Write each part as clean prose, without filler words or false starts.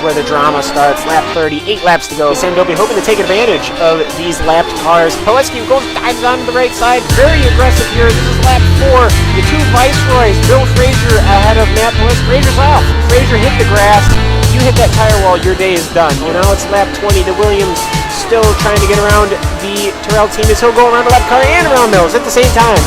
where the drama starts. Lap 30, 8 laps to go. Sandobi hoping to take advantage of these lapped cars. Poleski dives onto the right side, very aggressive here. This is lap 4. The two Viceroys, Bill Frazier ahead of Matt Poleski. Frazier's off. Frazier hit the grass. You hit that tire wall, your day is done. Well, now it's lap 20. The Williams still trying to get around the Terrell team as he'll go around the left car and around those at the same time.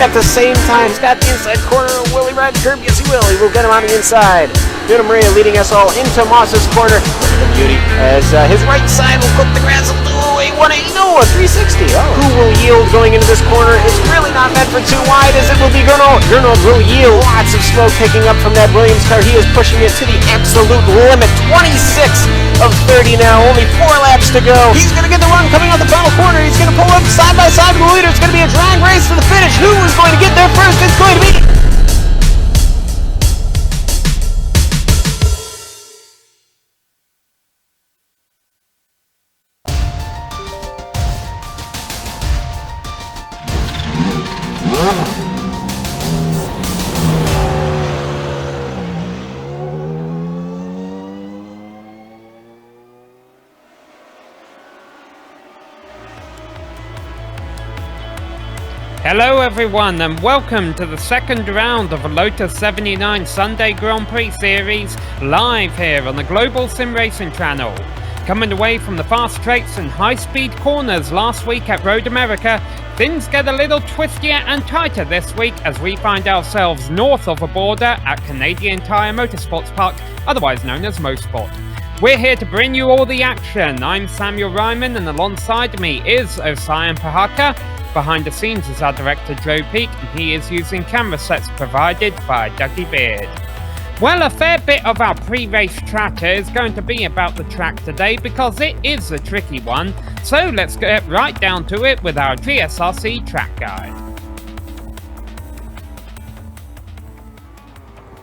At the same time, he's got the inside corner. Will he ride the curb? Yes, he will. He will get him on the inside. Vito Maria leading us all into Moss's corner. Look at the beauty as his right side will cook the grass a little away. 180, no, a 360. Oh. Who will yield going into this corner? It's really not meant for too wide as it will be Gernald. Gernald will yield. Lots of smoke picking up from that Williams car. He is pushing it to the absolute limit. 26 of 30 now. Only 4 laps to go. He's going to get the run coming out the final corner. He's going to pull up side by side with the leader. It's going to be a drag race to the finish. Who is going to get there first? It's going to be... Hello everyone and welcome to the second round of the Lotus 79 Sunday Grand Prix Series live here on the Global SimRacing Channel. Coming away from the fast straights and high-speed corners last week at Road America, things get a little twistier and tighter this week as we find ourselves north of the border at Canadian Tire Motorsports Park, otherwise known as Mosport. We're here to bring you all the action. I'm Samuel Ryman and alongside me is Osian Pahaka. Behind the scenes is our director Joe Peak, and he is using camera sets provided by Dougie Beard. Well, a fair bit of our pre-race chatter is going to be about the track today because it is a tricky one. So let's get right down to it with our GSRC track guide.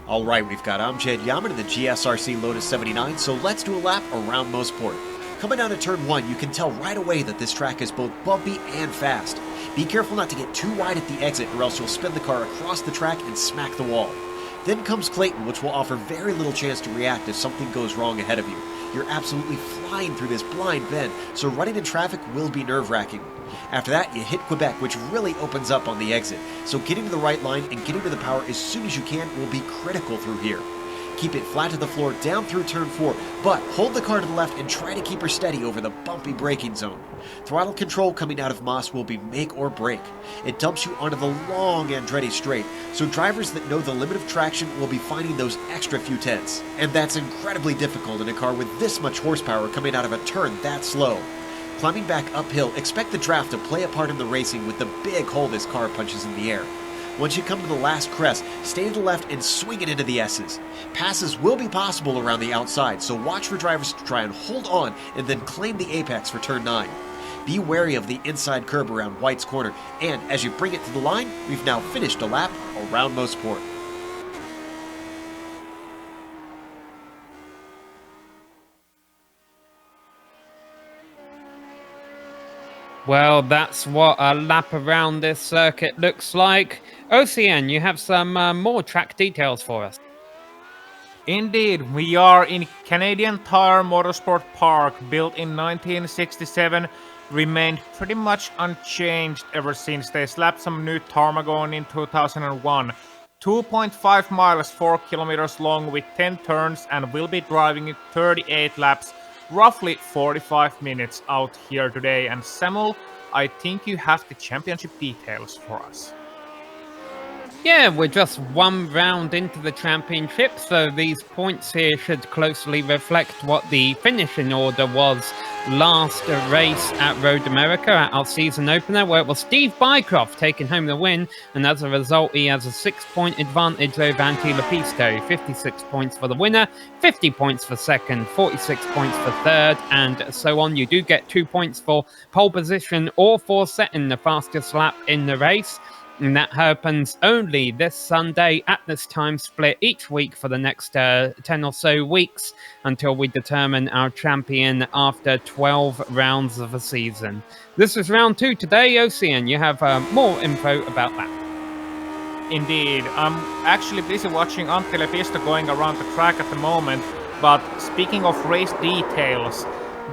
Alright, we've got Amjad Yaman in the GSRC Lotus 79, so let's do a lap around Mosport. Coming down to turn 1, you can tell right away that this track is both bumpy and fast. Be careful not to get too wide at the exit or else you'll spin the car across the track and smack the wall. Then comes Clayton, which will offer very little chance to react if something goes wrong ahead of you. You're absolutely flying through this blind bend, so running in traffic will be nerve-wracking. After that, you hit Quebec, which really opens up on the exit, so getting to the right line and getting to the power as soon as you can will be critical through here. Keep it flat to the floor down through turn 4, but hold the car to the left and try to keep her steady over the bumpy braking zone. Throttle control coming out of Moss will be make or break. It dumps you onto the long Andretti straight, so drivers that know the limit of traction will be finding those extra few tenths. And that's incredibly difficult in a car with this much horsepower coming out of a turn that slow. Climbing back uphill, expect the draft to play a part in the racing with the big hole this car punches in the air. Once you come to the last crest, stay to the left and swing it into the S's. Passes will be possible around the outside, so watch for drivers to try and hold on and then claim the apex for turn 9. Be wary of the inside curb around White's corner, and as you bring it to the line, we've now finished a lap around Mosport. Well, that's what a lap around this circuit looks like. Osian, you have some more track details for us. Indeed, we are in Canadian Tire Motorsport Park, built in 1967, remained pretty much unchanged ever since. They slapped some new tarmac on in 2001. 2.5 miles, 4 kilometers long with 10 turns, and we'll be driving it 38 laps. Roughly 45 minutes out here today, and Samuel, I think you have the championship details for us. Yeah, we're just one round into the championship, so these points here should closely reflect what the finishing order was last race at Road America at our season opener, where it was Steve Bycroft taking home the win, and as a result he has a 6-point advantage over Antti Lepisto. 56 points for the winner, 50 points for second, 46 points for third, and so on. You do get 2 points for pole position or for setting the fastest lap in the race. And that happens only this Sunday at this time split each week for the next 10 or so weeks until we determine our champion after 12 rounds of a season. This is round 2 today, Osian. You have more info about that. Indeed. I'm actually busy watching Antti Lepisto going around the track at the moment. But speaking of race details,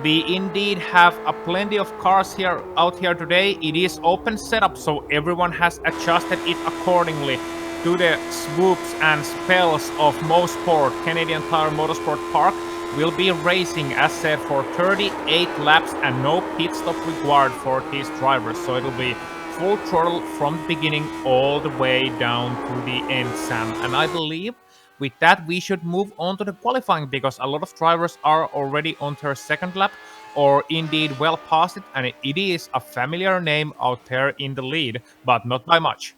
we indeed have a plenty of cars out here today. It is open setup, so everyone has adjusted it accordingly to the swoops and spells of Mosport. Canadian Tire Motorsport Park will be racing, as said, for 38 laps and no pit stop required for these drivers. So it'll be full throttle from the beginning all the way down to the end, Sam. And I believe with that we should move on to the qualifying, because a lot of drivers are already on their second lap or indeed well past it, and it is a familiar name out there in the lead, but not by much.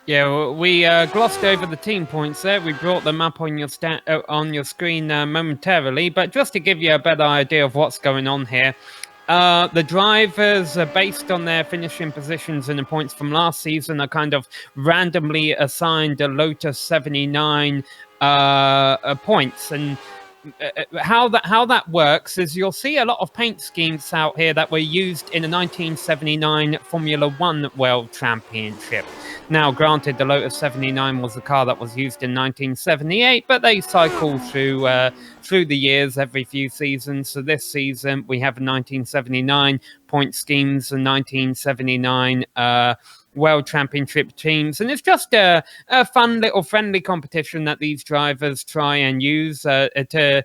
Yeah, we glossed over the team points there. We brought them up on your screen momentarily, but just to give you a better idea of what's going on here, the drivers, based on their finishing positions and the points from last season, are kind of randomly assigned a Lotus 79 points. And how that works is you'll see a lot of paint schemes out here that were used in the 1979 Formula One World Championship. Now, granted, the Lotus 79 was the car that was used in 1978, but they cycle through the years every few seasons. So this season we have a 1979 point schemes and 1979 World Championship teams, and it's just a fun little friendly competition that these drivers try and use to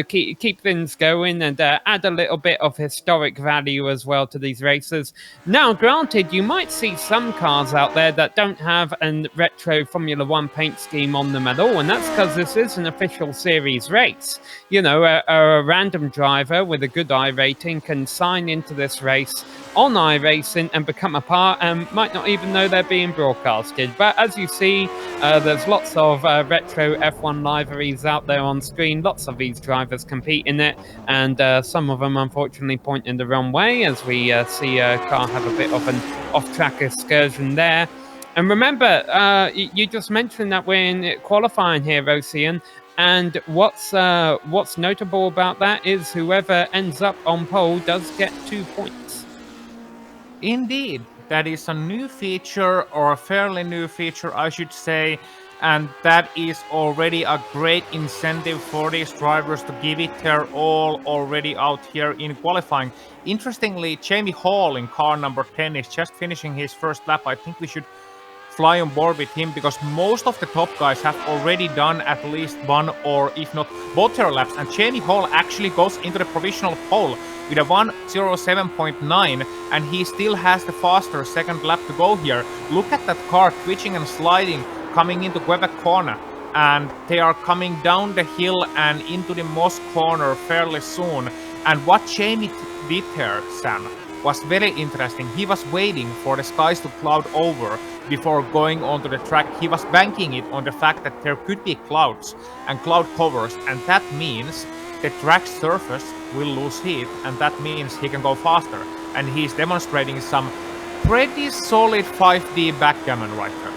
keep things going and add a little bit of historic value as well to these races. Now, granted, you might see some cars out there that don't have a retro Formula One paint scheme on them at all, and that's because this is an official series race. A random driver with a good I rating can sign into this race on iRacing and become a part and might not even know they're being broadcasted. But as you see, there's lots of retro F1 liveries out there on screen. Lots of these drivers compete in it, and some of them unfortunately point in the wrong way, as we see a car have a bit of an off-track excursion there. And remember, you just mentioned that we're in qualifying here, Ocean. And what's notable about that is whoever ends up on pole does get 2 points. Indeed, that is a new feature, or a fairly new feature, I should say, and that is already a great incentive for these drivers to give it their all already out here in qualifying. Interestingly, Jamie Hall in car number 10 is just finishing his first lap. I think we should fly on board with him, because most of the top guys have already done at least one or if not both their laps, and Jamie Hall actually goes into the provisional pole with a 1:07.9, and he still has the faster second lap to go here. Look at that car twitching and sliding coming into Quebec corner, and they are coming down the hill and into the Moss corner fairly soon. And what Jamie did here, Sam, was very interesting. He was waiting for the skies to cloud over before going onto the track. He was banking it on the fact that there could be clouds and cloud covers, and that means the track surface will lose heat, and that means he can go faster. And he's demonstrating some pretty solid 5D backgammon right there.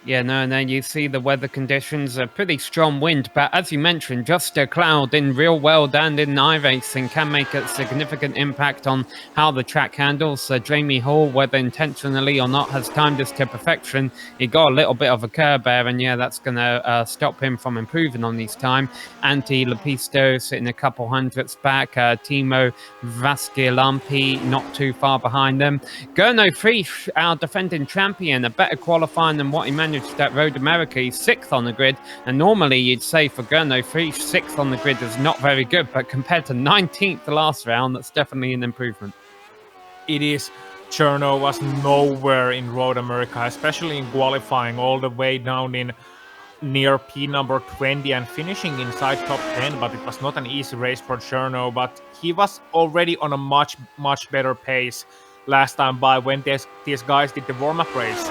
Yeah, no, and then you see the weather conditions, a pretty strong wind, but as you mentioned, just a cloud in real world and in iRacing can make a significant impact on how the track handles. Jamie Hall, whether intentionally or not, has timed this to perfection. He got a little bit of a curb there, and yeah, that's going to stop him from improving on his time. Antti Lepisto sitting a couple hundredths back, Timo Vaskilampi not too far behind them. Gernot Frisch, our defending champion, a better qualifying than what he managed at Road America. He's 6th on the grid, and normally you'd say for Gernot Frisch, 6th on the grid is not very good, but compared to 19th the last round, that's definitely an improvement. It is. Cherno was nowhere in Road America, especially in qualifying, all the way down in near P number 20 and finishing inside top 10, but it was not an easy race for Cherno, but he was already on a much better pace last time by when these guys did the warm-up race.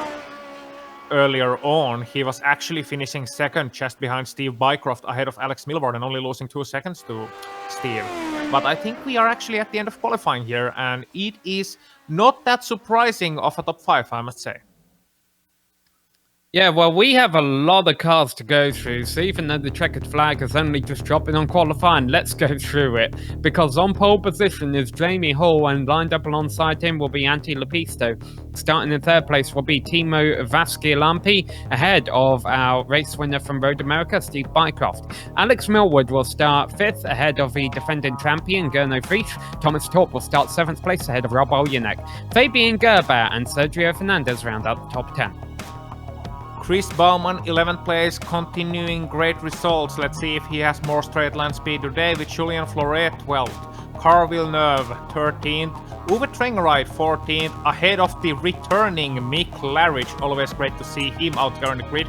Earlier on, he was actually finishing second just behind Steve Bycroft, ahead of Alex Milward, and only losing 2 seconds to Steve. But I think we are actually at the end of qualifying here, and it is not that surprising of a top 5, I must say. Yeah, well, we have a lot of cars to go through, so even though the checkered flag is only just dropping on qualifying, let's go through it. Because on pole position is Jamie Hall, and lined up alongside him will be Antti Lepisto. Starting in third place will be Timo Vascilampi, ahead of our race winner from Road America, Steve Bycroft. Alex Millwood will start fifth, ahead of the defending champion, Gernot Frisch. Thomas Torp will start seventh place, ahead of Rob Oljanek. Fabian Gerber and Sergio Fernandez round out the top 10. Chris Baumann, 11th place, continuing great results. Let's see if he has more straight line speed today with Julien Floret, 12th. Carl Villeneuve, 13th. Uwe Trengeride, 14th, ahead of the returning Mick Larridge. Always great to see him out there on the grid.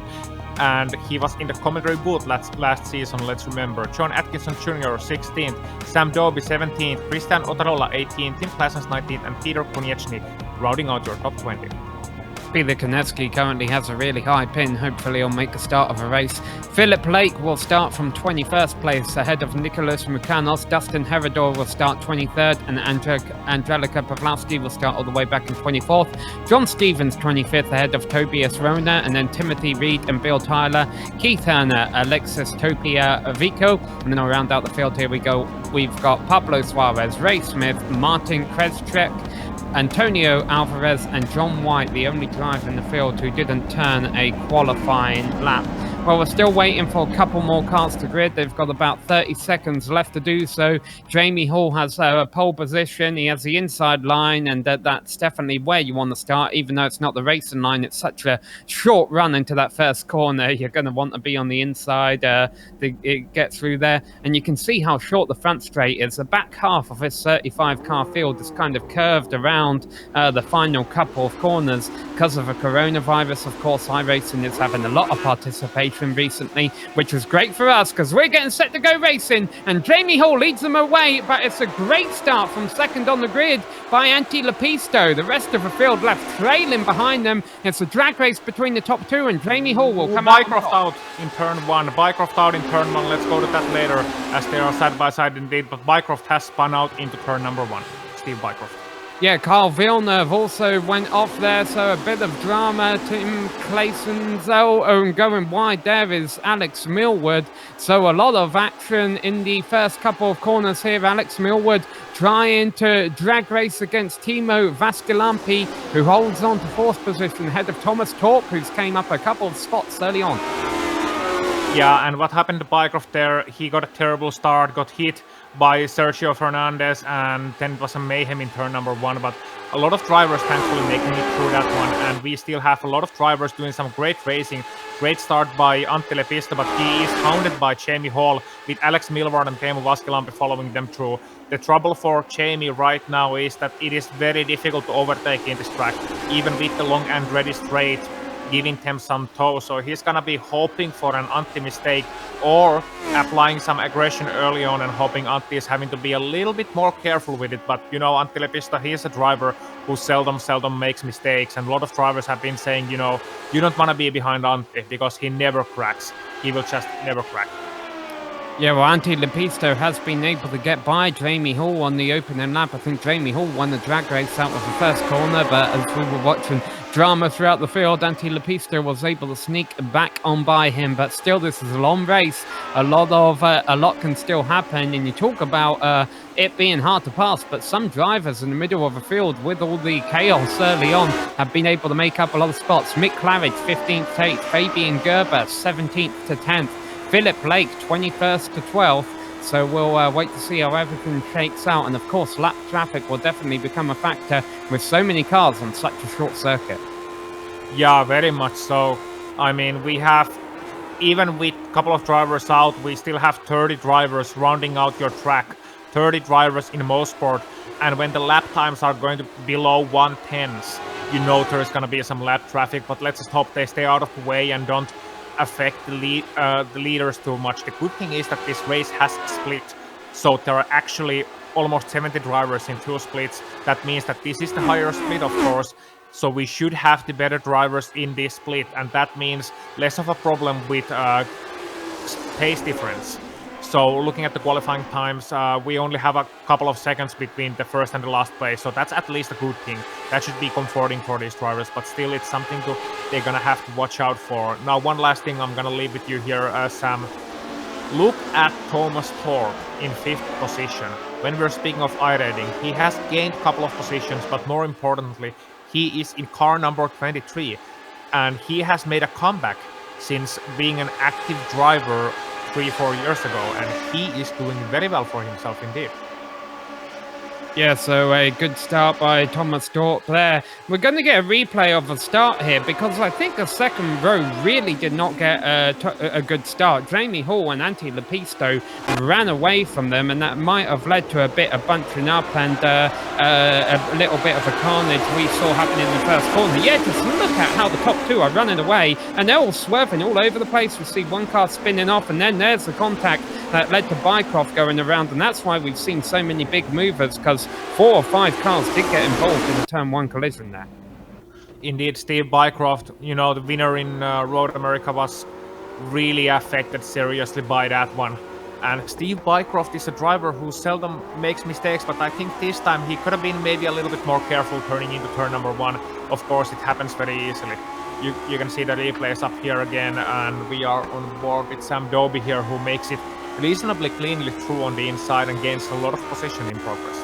And he was in the commentary booth last season, let's remember. John Atkinson Jr., 16th. Sam Doby, 17th. Christian Otarola, 18th. Tim Claessens, 19th. And Peter Konieczny, rounding out your top 20. Peter Konecki currently has a really high pin. Hopefully he'll make a start of a race. Philip Lake will start from 21st place, ahead of Nicholas Mukanos. Dustin Herodor will start 23rd, and Angelica Pawlowski will start all the way back in 24th. John Stevens 25th, ahead of Tobias Rona, and then Timothy Reed and Bill Tyler. Keith Turner, Alexis Topia Vico, and then I'll round out the field. Here we go. We've got Pablo Suarez, Ray Smith, Martin Krezcek, Antonio Alvarez and John White, the only driver in the field who didn't turn a qualifying lap. Well, we're still waiting for a couple more cars to grid. They've got about 30 seconds left to do so. Jamie Hall has a pole position. He has the inside line, and that's definitely where you want to start, even though it's not the racing line. It's such a short run into that first corner. You're going to want to be on the inside to get through there. And you can see how short the front straight is. The back half of this 35-car field is kind of curved around the final couple of corners because of a coronavirus. Of course, iRacing is having a lot of participation recently, which is great for us because we're getting set to go racing, and Jamie Hall leads them away, but it's a great start from second on the grid by Antti Lepisto. The rest of the field left trailing behind them. It's a drag race between the top two, and Jamie Hall will come Bycroft out in turn one. Bycroft out in turn one. Let's go to that later, as they are side by side indeed, but Bycroft has spun out into turn number one. Steve Bycroft. Yeah, Carl Villeneuve also went off there, so a bit of drama. Tim Claessens going wide there is Alex Millwood. So a lot of action in the first couple of corners here. Alex Millwood trying to drag race against Timo Vascilampi, who holds on to fourth position ahead of Thomas Torp, who's came up a couple of spots early on. Yeah, and what happened to Bycroft there? He got a terrible start, got hit by Sergio Fernandez, and then it was a mayhem in turn number one. But a lot of drivers thankfully making it through that one, and we still have a lot of drivers doing some great racing. Great start by Antti Lepisto, but he is hounded by Jamie Hall with Alex Milward and Teemu Vascilampi following them through. The trouble for Jamie right now is that it is very difficult to overtake in this track, even with the long Andretti straight giving them some tow. So he's gonna be hoping for an Antti mistake or applying some aggression early on and hoping Antti is having to be a little bit more careful with it. But you know, Antti Lepisto, he is a driver who seldom makes mistakes, and a lot of drivers have been saying, you know, you don't want to be behind Antti because he never cracks. He will just never crack. Yeah, well, Antti Lepisto has been able to get by Jamie Hall on the opening lap. I think Jamie Hall won the drag race out of the first corner, but as we were watching drama throughout the field, Antti Lepisto was able to sneak back on by him. But still, this is a long race. A lot can still happen, and you talk about it being hard to pass, but some drivers in the middle of the field with all the chaos early on have been able to make up a lot of spots. Mick Claridge, 15th to 8th. Fabian Gerber, 17th to 10th. Philip Blake, 21st to 12th. So we'll wait to see how everything shakes out. And of course, lap traffic will definitely become a factor with so many cars on such a short circuit. Yeah, very much so. I mean, we have, even with a couple of drivers out, we still have 30 drivers rounding out your track. 30 drivers in Motorsport. And when the lap times are going to be below 1/10, you know there's going to be some lap traffic. But let's just hope they stay out of the way and don't affect the leaders too much. The good thing is that this race has split, so there are actually almost 70 drivers in two splits. That means that this is the higher split, of course, so we should have the better drivers in this split, and that means less of a problem with pace difference. So looking at the qualifying times, we only have a couple of seconds between the first and the last place. So that's at least a good thing. That should be comforting for these drivers, but still it's something they're going to have to watch out for. Now, one last thing I'm going to leave with you here, Sam. Look at Thomas Thorpe in 5th position. When we're speaking of iRacing, he has gained a couple of positions, but more importantly, he is in car number 23. And he has made a comeback since being an active driver 3-4 years ago, and he is doing very well for himself indeed. Yeah, so a good start by Thomas Thorpe there. We're going to get a replay of the start here because I think the second row really did not get a good start. Jamie Hall and Antti Lepisto ran away from them, and that might have led to a bit of bunching up and a little bit of a carnage we saw happening in the first corner. Yeah, just look at how the top two are running away, and they're all swerving all over the place. We see one car spinning off, and then there's the contact that led to Bycroft going around, and that's why we've seen so many big movers, because 4 or 5 cars did get involved in a turn 1 collision there. Indeed, Steve Bycroft, you know, the winner in Road America, was really affected seriously by that one. And Steve Bycroft is a driver who seldom makes mistakes, but I think this time he could have been maybe a little bit more careful turning into turn number 1. Of course, it happens very easily. You can see the replays up here again, and we are on board with Sam Doby here, who makes it reasonably cleanly through on the inside and gains a lot of position in progress.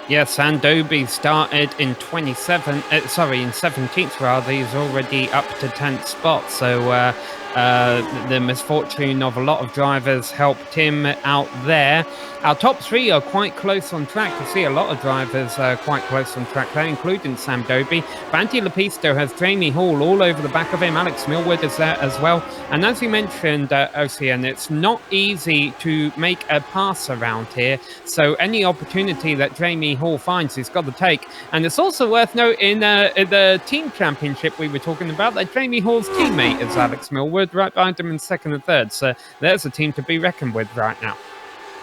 Yes, Sandobi started in 17th rather. He's already up to 10th spot. So the misfortune of a lot of drivers helped him out there. Our top 3 are quite close on track. You see a lot of drivers quite close on track there, including Sam Doby. Antti Lepisto has Jamie Hall all over the back of him. Alex Millward is there as well. And as you mentioned, Ocean, it's not easy to make a pass around here. So any opportunity that Jamie Hall finds, he's got to take. And it's also worth noting the team championship we were talking about, that Jamie Hall's teammate is Alex Millward, right behind him in 2nd and 3rd. So there's a team to be reckoned with right now.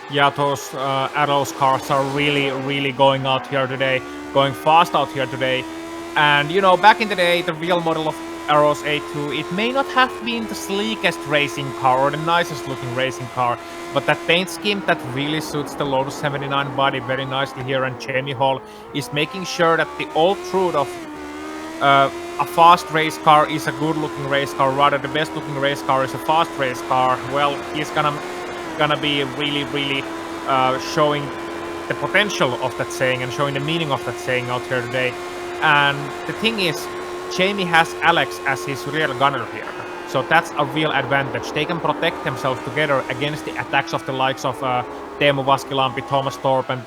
Yeah, those Arrows cars are really going out here today, going fast out here today. And you know, back in the day, the real model of Arrows A2, it may not have been the sleekest racing car or the nicest looking racing car, but that paint scheme that really suits the Lotus 79 body very nicely here, and Jamie Hall is making sure that the old truth of a fast race car is a good looking race car, rather the best looking race car is a fast race car. Well, he's gonna be really showing the potential of that saying and showing the meaning of that saying out here today. And the thing is, Jamie has Alex as his real gunner here, so that's a real advantage. They can protect themselves together against the attacks of the likes of Teemu Vaskilampi, Thomas Thorpe and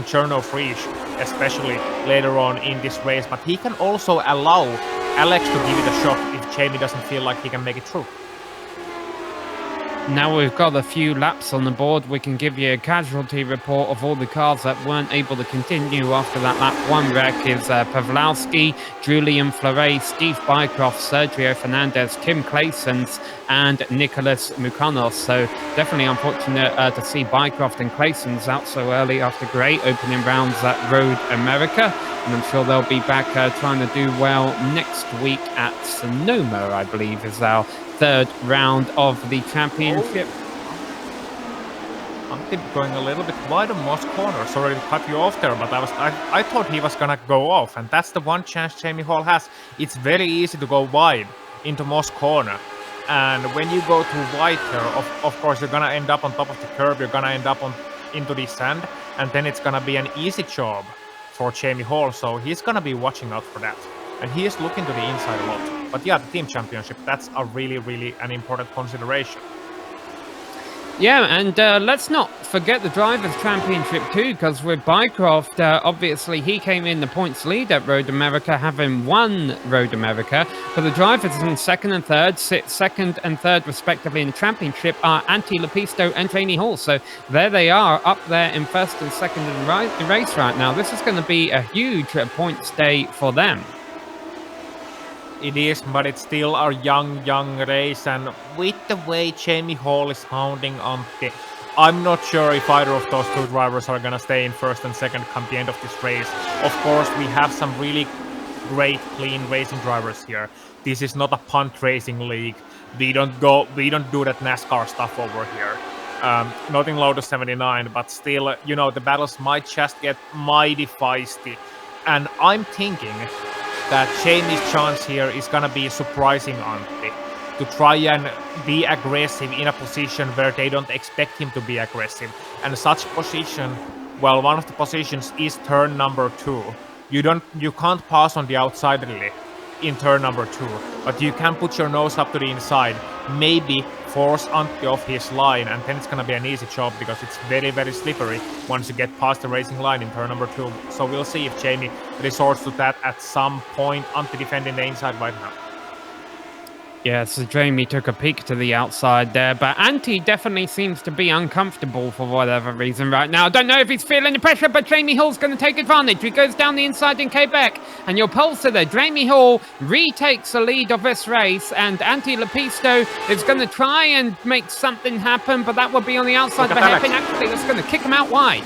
Cherno Frisch, especially later on in this race. But he can also allow Alex to give it a shot if Jamie doesn't feel like he can make it through. Now we've got a few laps on the board, we can give you a casualty report of all the cars that weren't able to continue after that lap 1 wreck. Is Pawlowski, Julian Fleuret, Steve Bycroft, Sergio Fernandez, Tim Claessens and Nicholas Mukanos. So definitely unfortunate to see Bycroft and Claessens out so early after great opening rounds at Road America. And I'm sure they'll be back trying to do well next week at Sonoma, I believe, is our 3rd round of the championship. I'm going a little bit wide on Moss corner. Sorry to cut you off there, but I thought he was gonna go off, and that's the one chance Jamie Hall has. It's very easy to go wide into Moss corner, and when you go too wide here, of course you're gonna end up on top of the curb. You're gonna end up into the sand, and then it's gonna be an easy job for Jamie Hall. So he's gonna be watching out for that, and he is looking to the inside a lot. But yeah, the team championship, that's a really an important consideration. Yeah, and let's not forget the Drivers' Championship too, because with Bycroft, obviously he came in the points lead at Road America, having won Road America. But the drivers in 2nd and 3rd, sit 2nd and 3rd respectively in the championship, are Antti Lepisto and Jamie Hall. So there they are, up there in 1st and 2nd in the race right now. This is going to be a huge points day for them. It is, but it's still a young race, and with the way Jamie Hall is hounding Antti, I'm not sure if either of those two drivers are gonna stay in 1st and 2nd come the end of this race. Of course, we have some really great, clean racing drivers here. This is not a punt racing league. We don't do that NASCAR stuff over here. Not in Lotus 79, but still, you know, the battles might just get mighty feisty. And I'm thinking that Jamie's chance here is gonna be surprising Antti, to try and be aggressive in a position where they don't expect him to be aggressive. And such position, well, one of the positions is turn number 2. You can't pass on the outside really in turn number 2, but you can put your nose up to the inside, maybe force Antti off his line, and then it's gonna be an easy job because it's very, very slippery once you get past the racing line in turn number 2. So we'll see if Jamie resorts to that at some point. Antti defending the inside right now. Yeah, so Jamie took a peek to the outside there, but Antti definitely seems to be uncomfortable for whatever reason right now. I don't know if he's feeling the pressure, but Jamie Hall's going to take advantage. He goes down the inside in Quebec, and your pulse there. Jamie Hall retakes the lead of this race, and Antti Lepisto is going to try and make something happen, but that will be on the outside of a hairpin. Actually, that's going to kick him out wide.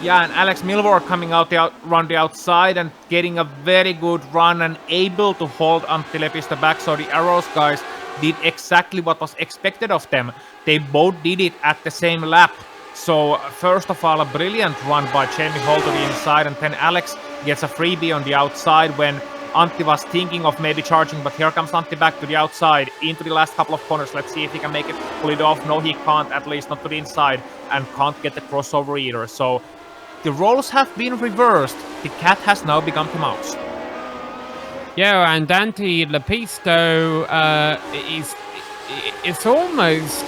Yeah, and Alex Milward coming out around the outside and getting a very good run and able to hold Antti Lepisto back. So the Arrows guys did exactly what was expected of them. They both did it at the same lap. So first of all, a brilliant run by Jamie Hall to the inside, and then Alex gets a freebie on the outside when Antti was thinking of maybe charging, but here comes Antti back to the outside into the last couple of corners. Let's see if he can make it, pull it off. No, he can't, at least not to the inside, and can't get the crossover either. So the roles have been reversed. The cat has now become the mouse. Yeah, and Antti Lepisto it's almost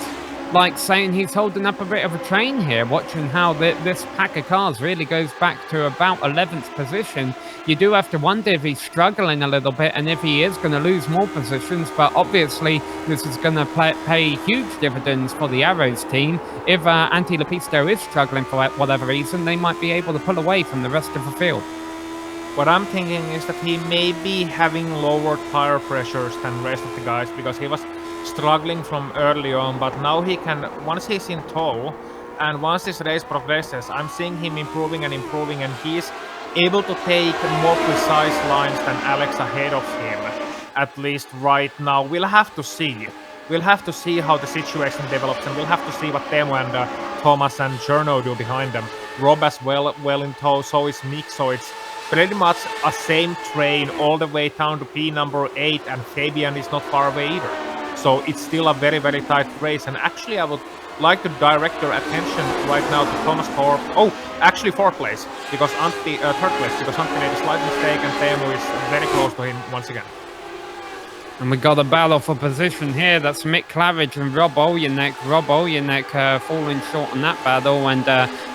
like saying he's holding up a bit of a train here, watching how this pack of cars really goes back to about 11th position. You do have to wonder if he's struggling a little bit and if he is going to lose more positions, but obviously this is going to pay huge dividends for the Arrows team. If Antti Lepisto is struggling for whatever reason, they might be able to pull away from the rest of the field. What I'm thinking is that he may be having lower tire pressures than the rest of the guys, because he was struggling from early on, but now he can, once he's in tow and once this race progresses, I'm seeing him improving, and he's able to take more precise lines than Alex ahead of him, at least right now. We'll have to see how the situation develops, and we'll have to see what Teemu and Thomas and Journo do behind them. Rob as well in tow, so is Mick, so it's pretty much a same train all the way down to P number 8, and Fabian is not far away either. So it's still a very, very tight race, and actually I would like to direct your attention right now to Thomas Thorpe. Oh, actually third place, because Antti made a slight mistake, and Teemu is very close to him once again. And we got a battle for position here. That's Mick Claridge and Rob Oljanek. Rob Oljanek falling short in that battle, and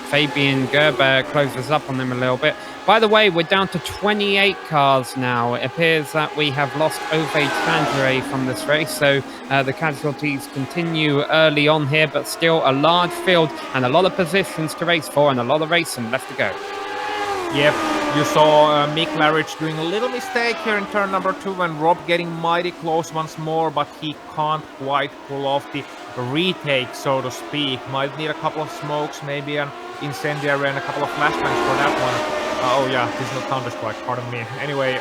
Fabian Gerber closes up on him a little bit. By the way, we're down to 28 cars now. It appears that we have lost Ove Trangere from this race, so the casualties continue early on here, but still a large field and a lot of positions to race for and a lot of racing left to go. Yep, you saw Mick Claridge doing a little mistake here in turn number 2, and Rob getting mighty close once more, but he can't quite pull off the retake, so to speak. Might need a couple of smokes, maybe an incendiary and a couple of flashbangs for that one. Oh yeah, this is not Counter-Strike, pardon me. Anyway,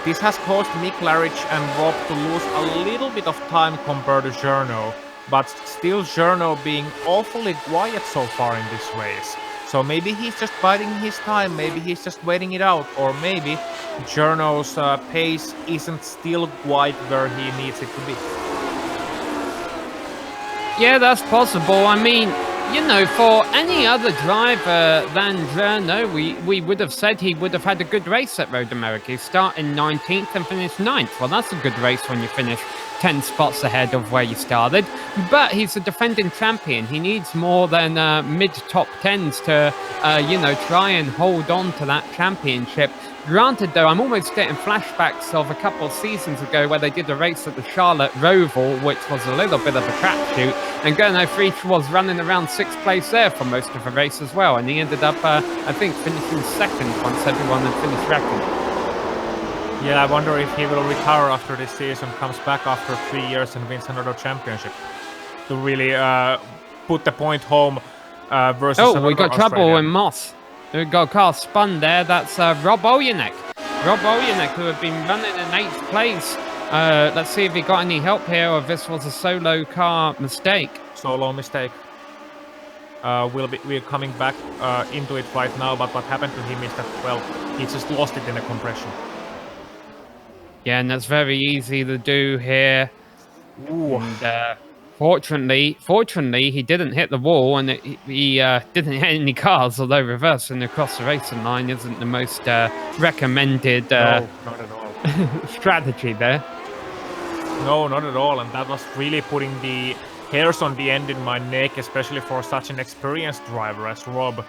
this has caused Mick Claridge and Rob to lose a little bit of time compared to Journo, but still Journo being awfully quiet so far in this race. So maybe he's just biding his time, maybe he's just waiting it out, or maybe Journo's pace isn't still quite where he needs it to be. Yeah, that's possible. I mean, you know, for any other driver than Journo, we would have said he would have had a good race at Road America. He started 19th and finished 9th. Well, that's a good race when you finish 10 spots ahead of where you started. But he's a defending champion. He needs more than mid-top 10s to, you know, try and hold on to that championship. Granted, though, I'm almost getting flashbacks of a couple of seasons ago where they did a race at the Charlotte Roval, which was a little bit of a crapshoot, and Gernot Frisch was running around 6th place there for most of the race as well, and he ended up, I think, finishing 2nd once everyone had finished wrecking. Yeah, I wonder if he will retire after this season, comes back after 3 years and wins another championship to really put the point home versus. Oh, we got trouble in Moss. We got a car spun there. That's Rob Oljanek. Rob Olyanek, who had been running in 8th place. Let's see if he got any help here, or if this was a solo car mistake. Solo mistake. We're coming back into it right now, but what happened to him is that, well, he just lost it in the compression. Yeah, and that's very easy to do here. Ooh. And, fortunately, he didn't hit the wall, and he didn't hit any cars, although reversing across the racing line isn't the most recommended No, not at all. strategy there. No, not at all, and that was really putting the hairs on the end in my neck, especially for such an experienced driver as Rob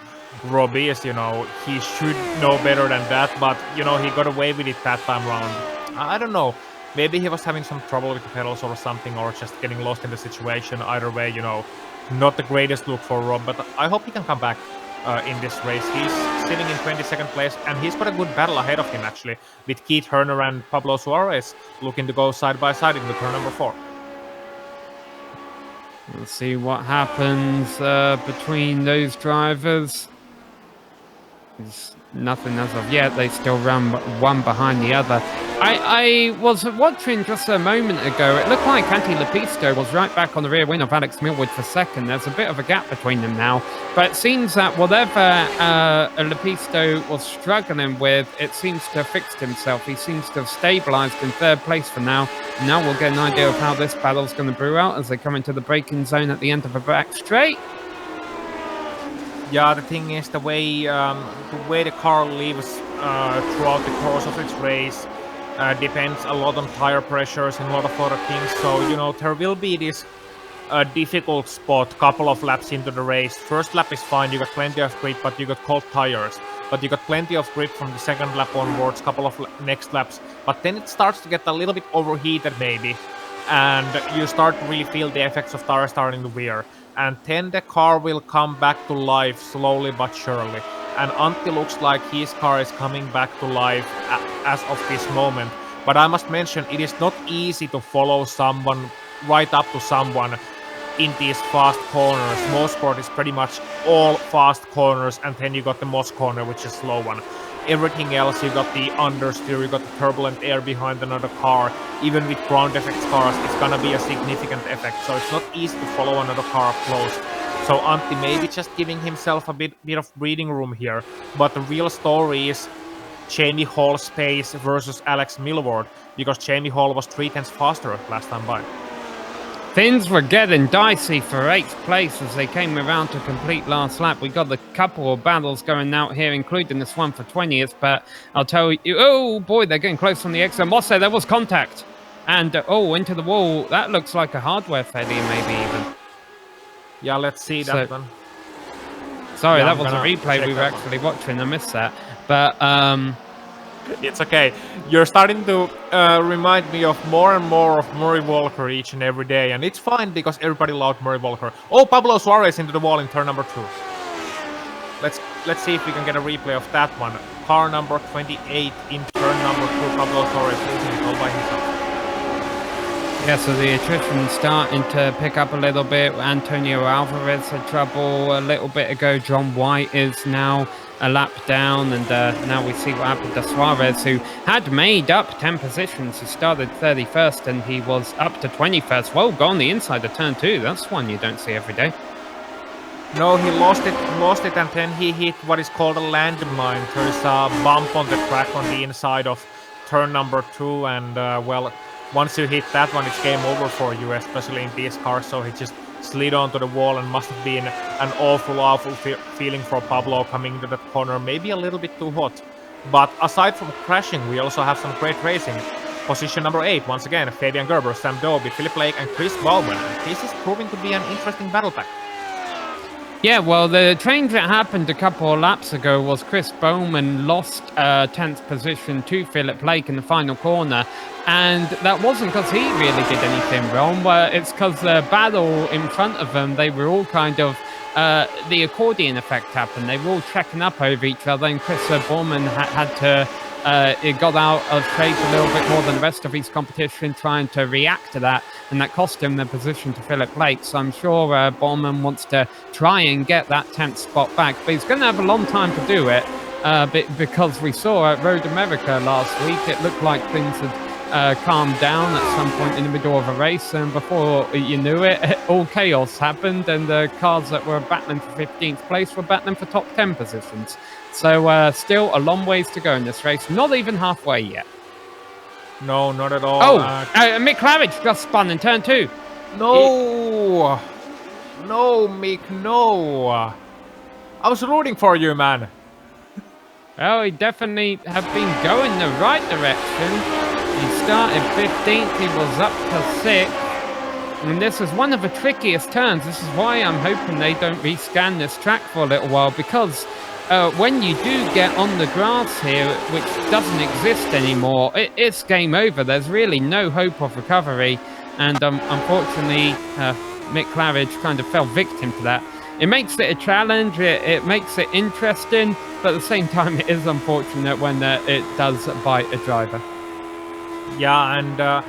is. He should know better than that, but he got away with it that time round. I don't know, maybe he was having some trouble with the pedals or something, or just getting lost in the situation. Either way, not the greatest look for Rob, but I hope he can come back in this race. He's sitting in 22nd place, and he's got a good battle ahead of him, actually, with Keith Herner and Pablo Suarez looking to go side by side in the turn number 4. Let's see what happens between those drivers. There's nothing as of yet. They still run one behind the other. I was watching just a moment ago. It looked like Antti Lepisto was right back on the rear wing of Alex Millwood for second. There's a bit of a gap between them now. But it seems that whatever Lepisto was struggling with, it seems to have fixed himself. He seems to have stabilized in 3rd place for now. Now we'll get an idea of how this battle's going to brew out as they come into the braking zone at the end of a back straight. Yeah, the thing is, the way the car lives throughout the course of its race depends a lot on tire pressures and a lot of other things. So, there will be this difficult spot couple of laps into the race. First lap is fine, you got plenty of grip, but you got cold tires. But you got plenty of grip from the second lap onwards, couple of next laps. But then it starts to get a little bit overheated maybe. And you start to really feel the effects of tire starting to wear. And then the car will come back to life slowly but surely. And Antti looks like his car is coming back to life as of this moment. But I must mention, it is not easy to follow someone right up to someone in these fast corners. Motorsport is pretty much all fast corners, and then you got the Moss corner, which is slow one. Everything else, you got the understeer, you got the turbulent air behind another car. Even with ground effects cars, it's gonna be a significant effect. So it's not easy to follow another car up close. So Antti maybe just giving himself a bit of breathing room here. But the real story is Jamie Hall's pace versus Alex Millward, because Jamie Hall was 3 tenths faster last time by. Things were getting dicey for 8th place as they came around to complete last lap. We got a couple of battles going out here, including this one for 20th, but I'll tell you, oh boy, they're getting close on the exit. Mosse, there was contact. And, into the wall. That looks like a hardware failure, maybe even. Yeah, let's see that one. Sorry, Yeah, that was a replay we were actually watching. I missed that. But, it's okay. You're starting to remind me of more and more of Murray Walker each and every day, and it's fine because everybody loved Murray Walker. Oh, Pablo Suarez into the wall in turn number 2. Let's see if we can get a replay of that one. Car number 28 in turn number 2. Pablo Suarez losing it all by himself. yeah, so the attrition's starting to pick up a little bit. Antonio Alvarez had trouble a little bit ago. John White is now a lap down, and now we see what happened to Suarez, who had made up 10 positions. He started 31st and he was up to 21st. Well gone the inside of turn 2. That's one you don't see every day. No, he lost it, and then he hit what is called a landmine. There's a bump on the track on the inside of turn number 2, and well, once you hit that one, it's game over for you, especially in these cars. So he just slid onto the wall, and must have been an awful feeling for Pablo coming into that corner. Maybe a little bit too hot. But aside from crashing, we also have some great racing. Position number 8, once again, Fabian Gerber, Sam Doby, Philip Lake, and Chris Bowman. This is proving to be an interesting battle pack. Yeah, well, the change that happened a couple of laps ago was Chris Bowman lost 10th position to Philip Lake in the final corner. And that wasn't because he really did anything wrong, but it's because the battle in front of them, they were all kind of, the accordion effect happened. They were all checking up over each other, and Chris Bowman had to, it got out of shape a little bit more than the rest of his competition, trying to react to that, and that cost him the position to Philip Lake. So I'm sure Bowman wants to try and get that 10th spot back, but he's going to have a long time to do it. because we saw at Road America last week, it looked like things had calmed down at some point in the middle of a race, and before you knew it, all chaos happened, and the cars that were battling for 15th place were battling for top 10 positions. So still a long ways to go in this race, not even halfway yet. No, not at all. Mick Claridge just spun in turn 2. No! No, Mick, no! I was rooting for you, man. Well, he definitely have been going the right direction. He started 15th, he was up to 6th. And this is one of the trickiest turns. This is why I'm hoping they don't rescan this track for a little while, because when you do get on the grass here, which doesn't exist anymore, it's game over. There's really no hope of recovery. And unfortunately, Mick Claridge kind of fell victim to that. It makes it a challenge, it makes it interesting, but at the same time, it is unfortunate when it does bite a driver. Yeah, and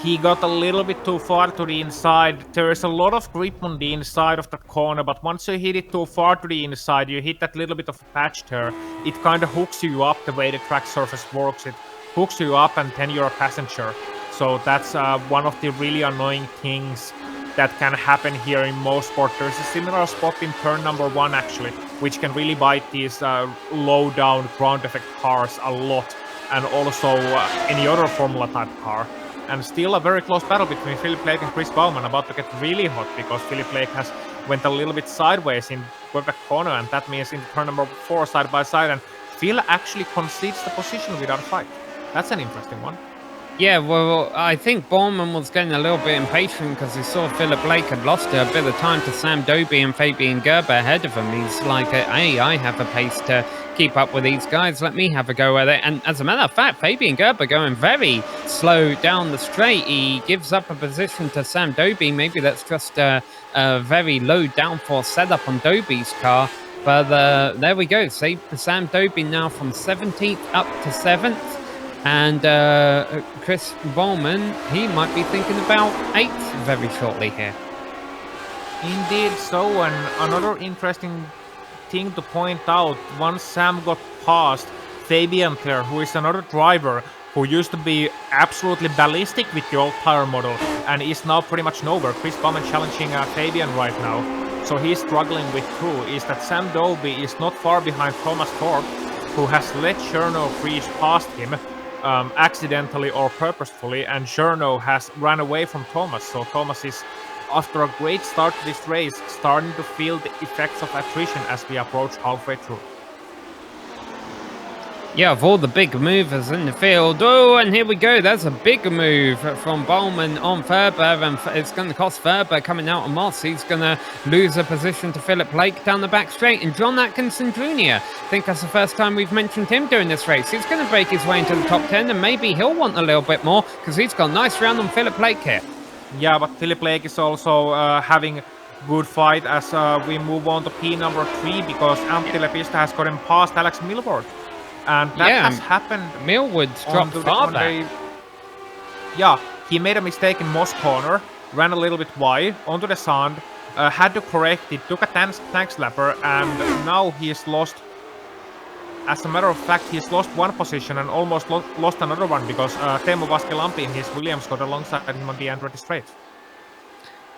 he got a little bit too far to the inside. There is a lot of grip on the inside of the corner, but once you hit it too far to the inside, you hit that little bit of a patch there. It kind of hooks you up the way the track surface works. It hooks you up and then you're a passenger. So that's one of the really annoying things that can happen here in Motorsport. There's a similar spot in turn number 1 actually, which can really bite these low down ground effect cars a lot, and also any other Formula type car. And still a very close battle between Philip Blake and Chris Baumann, about to get really hot, because Philip Blake has went a little bit sideways in Quebec corner, and that means in turn number 4 side by side, and Phil actually concedes the position without a fight. That's an interesting one. Yeah, well, I think Baumann was getting a little bit impatient because he saw Philip Blake had lost a bit of time to Sam Doby and Fabian Gerber ahead of him. He's like, hey, I have a pace to keep up with these guys. Let me have a go at it. And as a matter of fact, Fabian Gerber going very slow down the straight. He gives up a position to Sam Doby. Maybe that's just a very low downforce setup on Doby's car. But there we go. Sam Doby now from 17th up to 7th. And Chris Baumann, he might be thinking about 8th very shortly here. Indeed so, and another interesting thing to point out, once Sam got past Fabian there, who is another driver who used to be absolutely ballistic with the old tire model and is now pretty much nowhere. Chris Baumann challenging Fabian right now, so he's struggling with two, is that Sam Doby is not far behind Thomas Thorpe, who has let Cherno freeze past him accidentally or purposefully, and Cherno has run away from Thomas, so Thomas is, after a great start to this race, starting to feel the effects of attrition as we approach halfway through. Yeah, of all the big movers in the field. Oh, and here we go. There's a big move from Baumann on Ferber, and it's going to cost Ferber coming out of Moss. He's going to lose a position to Philip Blake down the back straight. And John Atkinson Jr., I think that's the first time we've mentioned him during this race. He's going to break his way into the top 10, and maybe he'll want a little bit more because he's got a nice round on Philip Blake here. Yeah, but Philip Blake is also having good fight as we move on to P number 3, because Antti Lepista has gotten past Alex Milford. And that has happened. Millwood's dropped far back. Yeah, he made a mistake in Moss corner, ran a little bit wide onto the sand, had to correct it, took a tank slapper, and now he has lost. As a matter of fact, he's lost one position and almost lost another one, because Teemu Vaskilampi in his Williams got alongside him on the Andretti straight.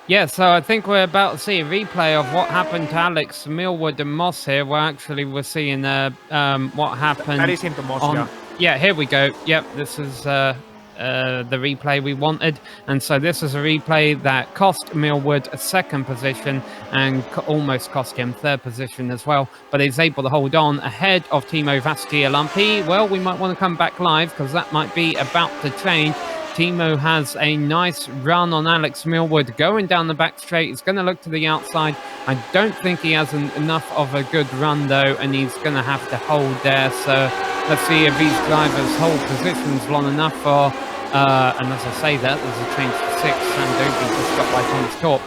Yeah, so I think we're about to see a replay of what happened to Alex Millwood and Moss here, where actually we're seeing what happened. That is into Moss, yeah. Yeah, here we go. Yep, this is the replay we wanted. And so this is a replay that cost Millwood a second position and almost cost him third position as well. But he's able to hold on ahead of Timo Vaskilampi. Well, we might want to come back live because that might be about to change. Timo has a nice run on Alex Millwood going down the back straight. He's going to look to the outside. I don't think he has enough of a good run though, and he's going to have to hold there. So let's see if these drivers hold positions long enough for, and as I say that, there's a change to 6. Sam Doby just got by Thomas Thorpe.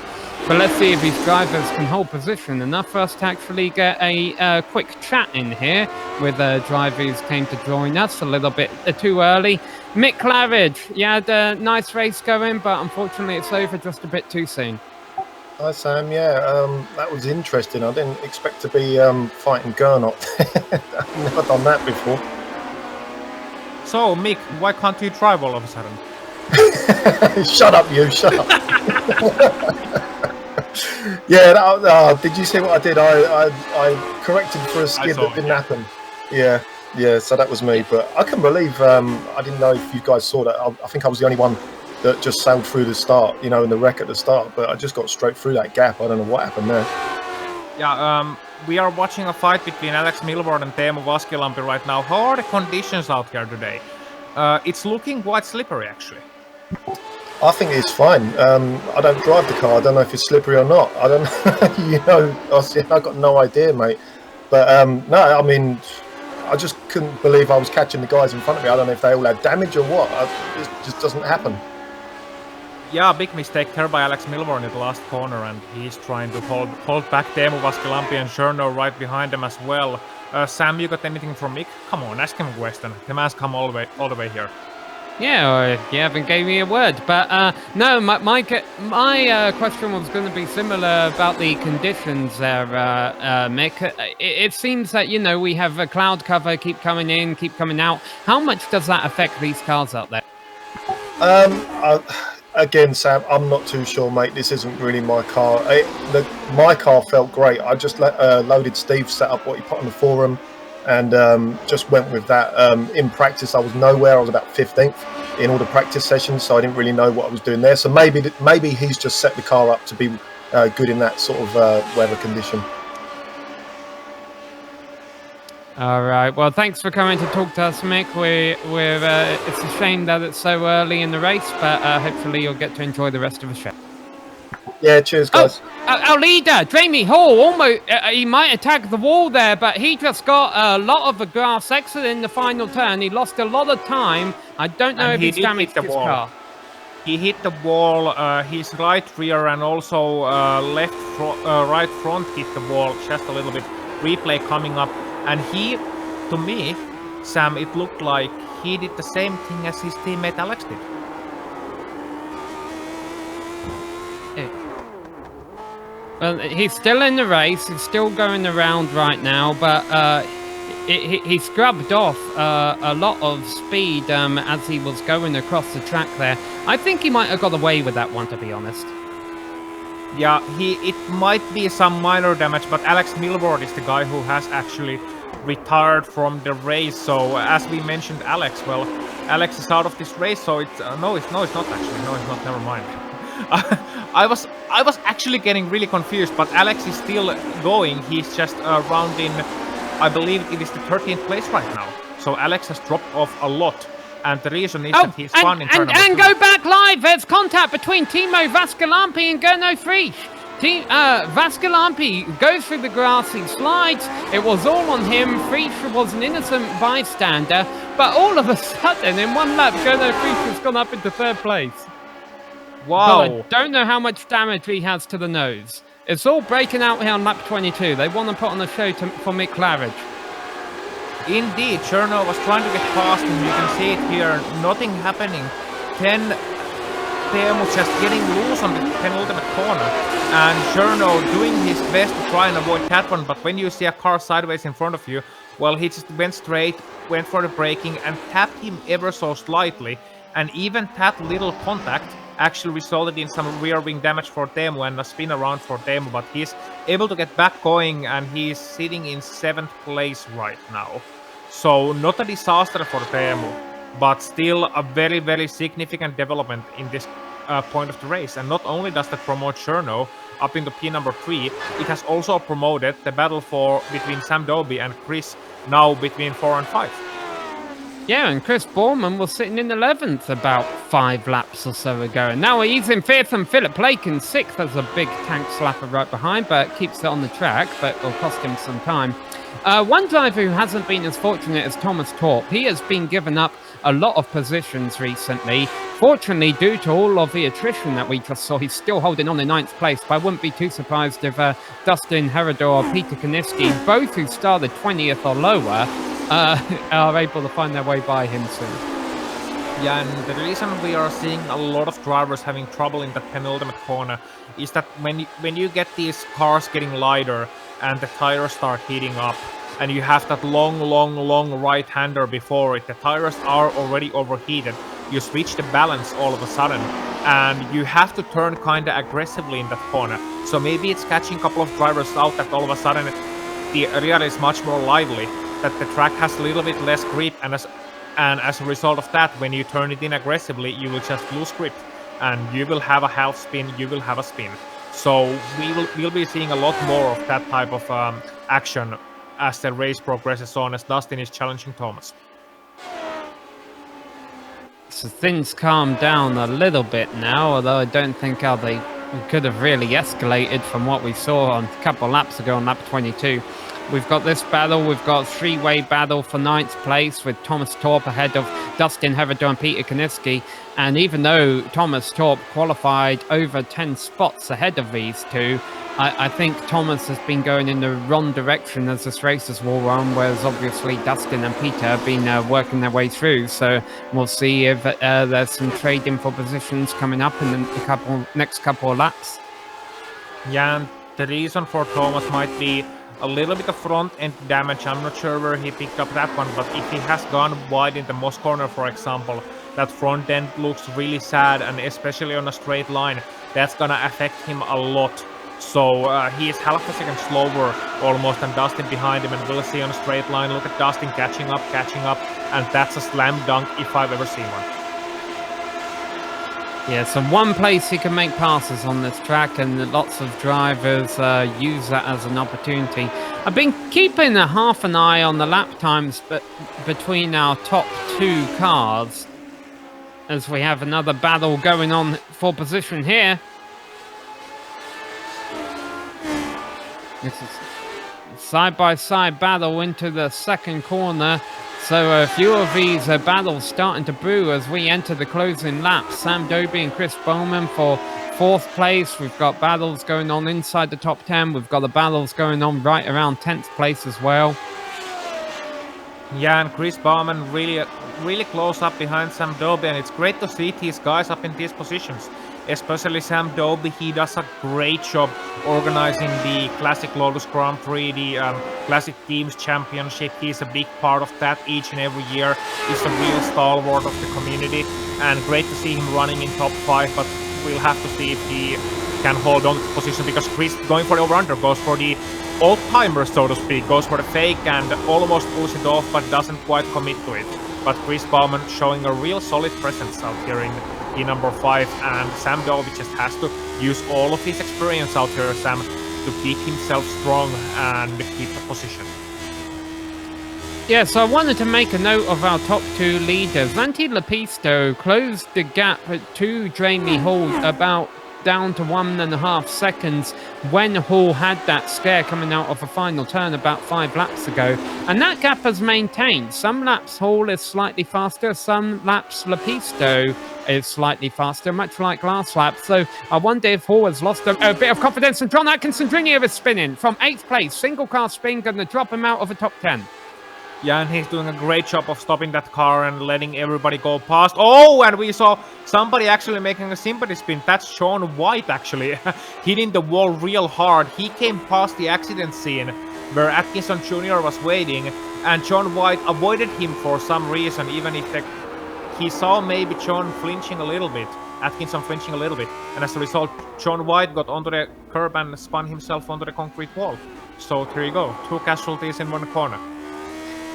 But let's see if these drivers can hold position enough for us to actually get a quick chat in here with drivers who came to join us a little bit too early. Mick Claridge, you had a nice race going, but unfortunately it's over just a bit too soon. Hi Sam, that was interesting. I didn't expect to be fighting Gernot. I've never done that before. So, Mick, why can't you drive all of a sudden? Shut up, you! Shut up. Did you see what I did? I corrected for a skid that didn't happen. Yeah. So that was me. But I can believe I didn't know if you guys saw that. I think I was the only one that just sailed through the start, in the wreck at the start. But I just got straight through that gap. I don't know what happened there. Yeah, we are watching a fight between Alex Milborn and Teemu Vaskilampi right now. How are the conditions out here today? It's looking quite slippery, actually. I think it's fine. I don't drive the car. I don't know if it's slippery or not. I don't know. I got no idea, mate. But no, I mean, I just couldn't believe I was catching the guys in front of me. I don't know if they all had damage or what. It just doesn't happen. Yeah, big mistake there by Alex Milborn in the last corner, and he's trying to hold back Teemu Vaskilampi and Cherno right behind him as well. Sam, you got anything from Mick? Come on, ask him a question. The man's come all the way here. Yeah, you haven't gave me a word, but no, my question was going to be similar about the conditions there, Mick. It seems that, we have a cloud cover, keep coming in, keep coming out. How much does that affect these cars out there? Again, Sam, I'm not too sure, mate. This isn't really my car. My car felt great. I just loaded Steve's setup, what he put on the forum, and just went with that. In practice, I was nowhere. I was about 15th in all the practice sessions, so I didn't really know what I was doing there. So maybe he's just set the car up to be good in that sort of weather condition. All right. Well, thanks for coming to talk to us, Mick. It's a shame that it's so early in the race, but hopefully you'll get to enjoy the rest of the show. Yeah, cheers, guys. Our leader, Jamie Hall, almost he might attack the wall there, but he just got a lot of a grass exit in the final turn. He lost a lot of time. I don't know if he's damaged his car. He hit the wall, his right rear and also right front hit the wall just a little bit. Replay coming up. And to me, Sam, it looked like he did the same thing as his teammate Alex did. Well, he's still in the race. He's still going around right now, but he scrubbed off a lot of speed as he was going across the track there. I think he might have got away with that one, to be honest. Yeah, it might be some minor damage, but Alex Milborn is the guy who has actually retired from the race. So as we mentioned, Alex is out of this race. So it's no, it's not actually. No, it's not. Never mind. I was actually getting really confused, but Alex is still going. He's just around in, I believe it is the 13th place right now. So Alex has dropped off a lot. And the reason is that he's fun in turn and go back live. There's contact between Timo Vaskilampi and Gernot Frisch. Vaskilampi goes through the grass, he slides. It was all on him. Frisch was an innocent bystander, but all of a sudden, in one lap, Gernot Frisch has gone up into third place. Wow! But I don't know how much damage he has to the nose. It's all breaking out here on lap 22. They want to put on a show for Mick Claridge. Indeed, Cherno was trying to get past him. You can see it here. Nothing happening. Teemu just getting loose on the penultimate corner. And Cherno doing his best to try and avoid that one. But when you see a car sideways in front of you, well, he just went straight, went for the braking and tapped him ever so slightly. And even that little contact actually resulted in some rear wing damage for Teemu and a spin around for Teemu. But he's able to get back going and he's sitting in 7th place right now. So not a disaster for Teemu, but still a very, very significant development in this point of the race. And not only does that promote Cherno up into P number 3, it has also promoted the battle between Sam Doby and Chris now between 4 and 5. Yeah, and Chris Borman was sitting in 11th about 5 laps or so ago. And now he's in 5th and Philip Blake in 6th. There's a big tank slapper right behind, but keeps it on the track, but will cost him some time. One driver who hasn't been as fortunate as Thomas Torp. He has been given up a lot of positions recently. Fortunately, due to all of the attrition that we just saw, he's still holding on in 9th place. But I wouldn't be too surprised if Dustin Herodor or Peter Koniski, both who started 20th or lower, are able to find their way by him soon. Yeah, and the reason we are seeing a lot of drivers having trouble in that penultimate corner is that when you get these cars getting lighter and the tires start heating up, and you have that long right-hander before it, the tires are already overheated. You switch the balance all of a sudden, and you have to turn kind of aggressively in that corner. So maybe it's catching a couple of drivers out that all of a sudden the area is much more lively, that the track has a little bit less grip, and as a result of that, when you turn it in aggressively, you will just lose grip, and you will have a half spin, you will have a spin. So we'll be seeing a lot more of that type of action as the race progresses on, as Dustin is challenging Thomas. So things calm down a little bit now, although I don't think how they could have really escalated from what we saw on a couple laps ago on lap 22. We've got this battle, we've got a three-way battle for 9th place with Thomas Torp ahead of Dustin Hevedo and Peter Koniski. And even though Thomas Torp qualified over 10 spots ahead of these two, I think Thomas has been going in the wrong direction as this race has wore on, whereas obviously Dustin and Peter have been working their way through. So we'll see if there's some trading for positions coming up in the next couple of laps. Yeah, and the reason for Thomas might be a little bit of front end damage. I'm not sure where he picked up that one, but if he has gone wide in the Moss corner, for example, that front end looks really sad, and especially on a straight line, that's gonna affect him a lot. So he is half a second slower almost than Dustin behind him, and we'll see on a straight line. Look at Dustin catching up, and that's a slam dunk if I've ever seen one. Yeah, so one place he can make passes on this track, and lots of drivers use that as an opportunity. I've been keeping a half an eye on the lap times between our top two cars, as we have another battle going on for position here. This is side-by-side battle into the second corner. So a few of these battles starting to brew as we enter the closing laps. Sam Doby and Chris Bowman for 4th place. We've got battles going on inside the top 10. We've got the battles going on right around 10th place as well. Yeah, and Chris Bowman really close up behind Sam Doby, and it's great to see these guys up in these positions. Especially Sam Doby, he does a great job organizing the Classic Lotus Grand Prix, the Classic Teams Championship. He's a big part of that each and every year. He's a real stalwart of the community, and great to see him running in top 5, but we'll have to see if he can hold on to the position, because Chris going for the over-under, goes for the old-timer, so to speak, goes for the fake and almost pulls it off, but doesn't quite commit to it. But Chris Bowman showing a real solid presence out here in number 5, and Sam Doby just has to use all of his experience out here, Sam, to keep himself strong and keep the position. Yeah, so I wanted to make a note of our top two leaders. Lanty Lepisto closed the gap to Jamie Hall about down to 1.5 seconds when Hall had that scare coming out of a final turn about 5 laps ago, and that gap has maintained. Some laps Hall is slightly faster, some laps Lepisto is slightly faster, much like last lap. So I wonder if Hall has lost a bit of confidence. And John Atkinson Jr. is spinning from 8th place, single car spin, going to drop him out of the top 10. Yeah, and he's doing a great job of stopping that car and letting everybody go past. Oh, and we saw somebody actually making a sympathy spin. That's Sean White, actually, hitting the wall real hard. He came past the accident scene where Atkinson Jr. was waiting, and Sean White avoided him for some reason, even if he saw maybe Sean flinching a little bit, Atkinson flinching a little bit, and as a result, Sean White got onto the curb and spun himself onto the concrete wall. So there you go, 2 casualties in one corner.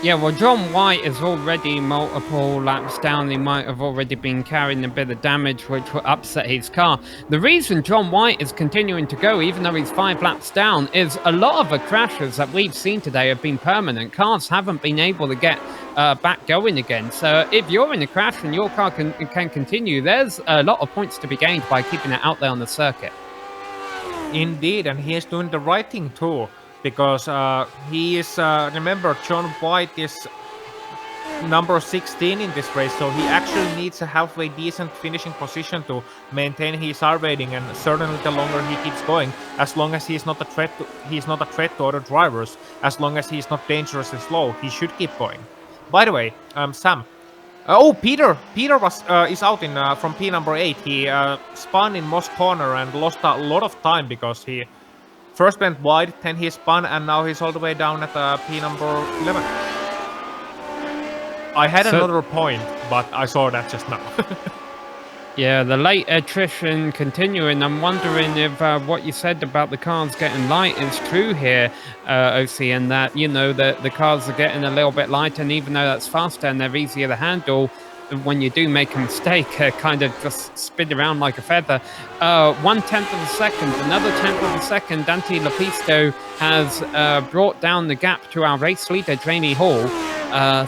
Yeah, well, John White is already multiple laps down. He might have already been carrying a bit of damage, which will upset his car. The reason John White is continuing to go, even though he's 5 laps down, is a lot of the crashes that we've seen today have been permanent. Cars haven't been able to get back going again. So if you're in a crash and your car can continue, there's a lot of points to be gained by keeping it out there on the circuit. Indeed, and he is doing the right thing too. Because he is, remember, John White is number 16 in this race, so he actually needs a halfway decent finishing position to maintain his R rating, and certainly the longer he keeps going, as long as he's not a threat to other drivers, as long as he's not dangerously slow, he should keep going. By the way, Sam, Peter was is out in from P number 8. He spun in Moss corner and lost a lot of time because he first went wide, then he spun, and now he's all the way down at P number 11. I had another point, but I saw that just now. Yeah, the late attrition continuing. I'm wondering if what you said about the cars getting light is true here, OC, and that, you know, the cars are getting a little bit lighter, and even though that's faster and they're easier to handle, when you do make a mistake, kind of just spin around like a feather. 1/10 of a second, another 10th of a second. Dante Lepisto has brought down the gap to our race leader, Jamie Hall.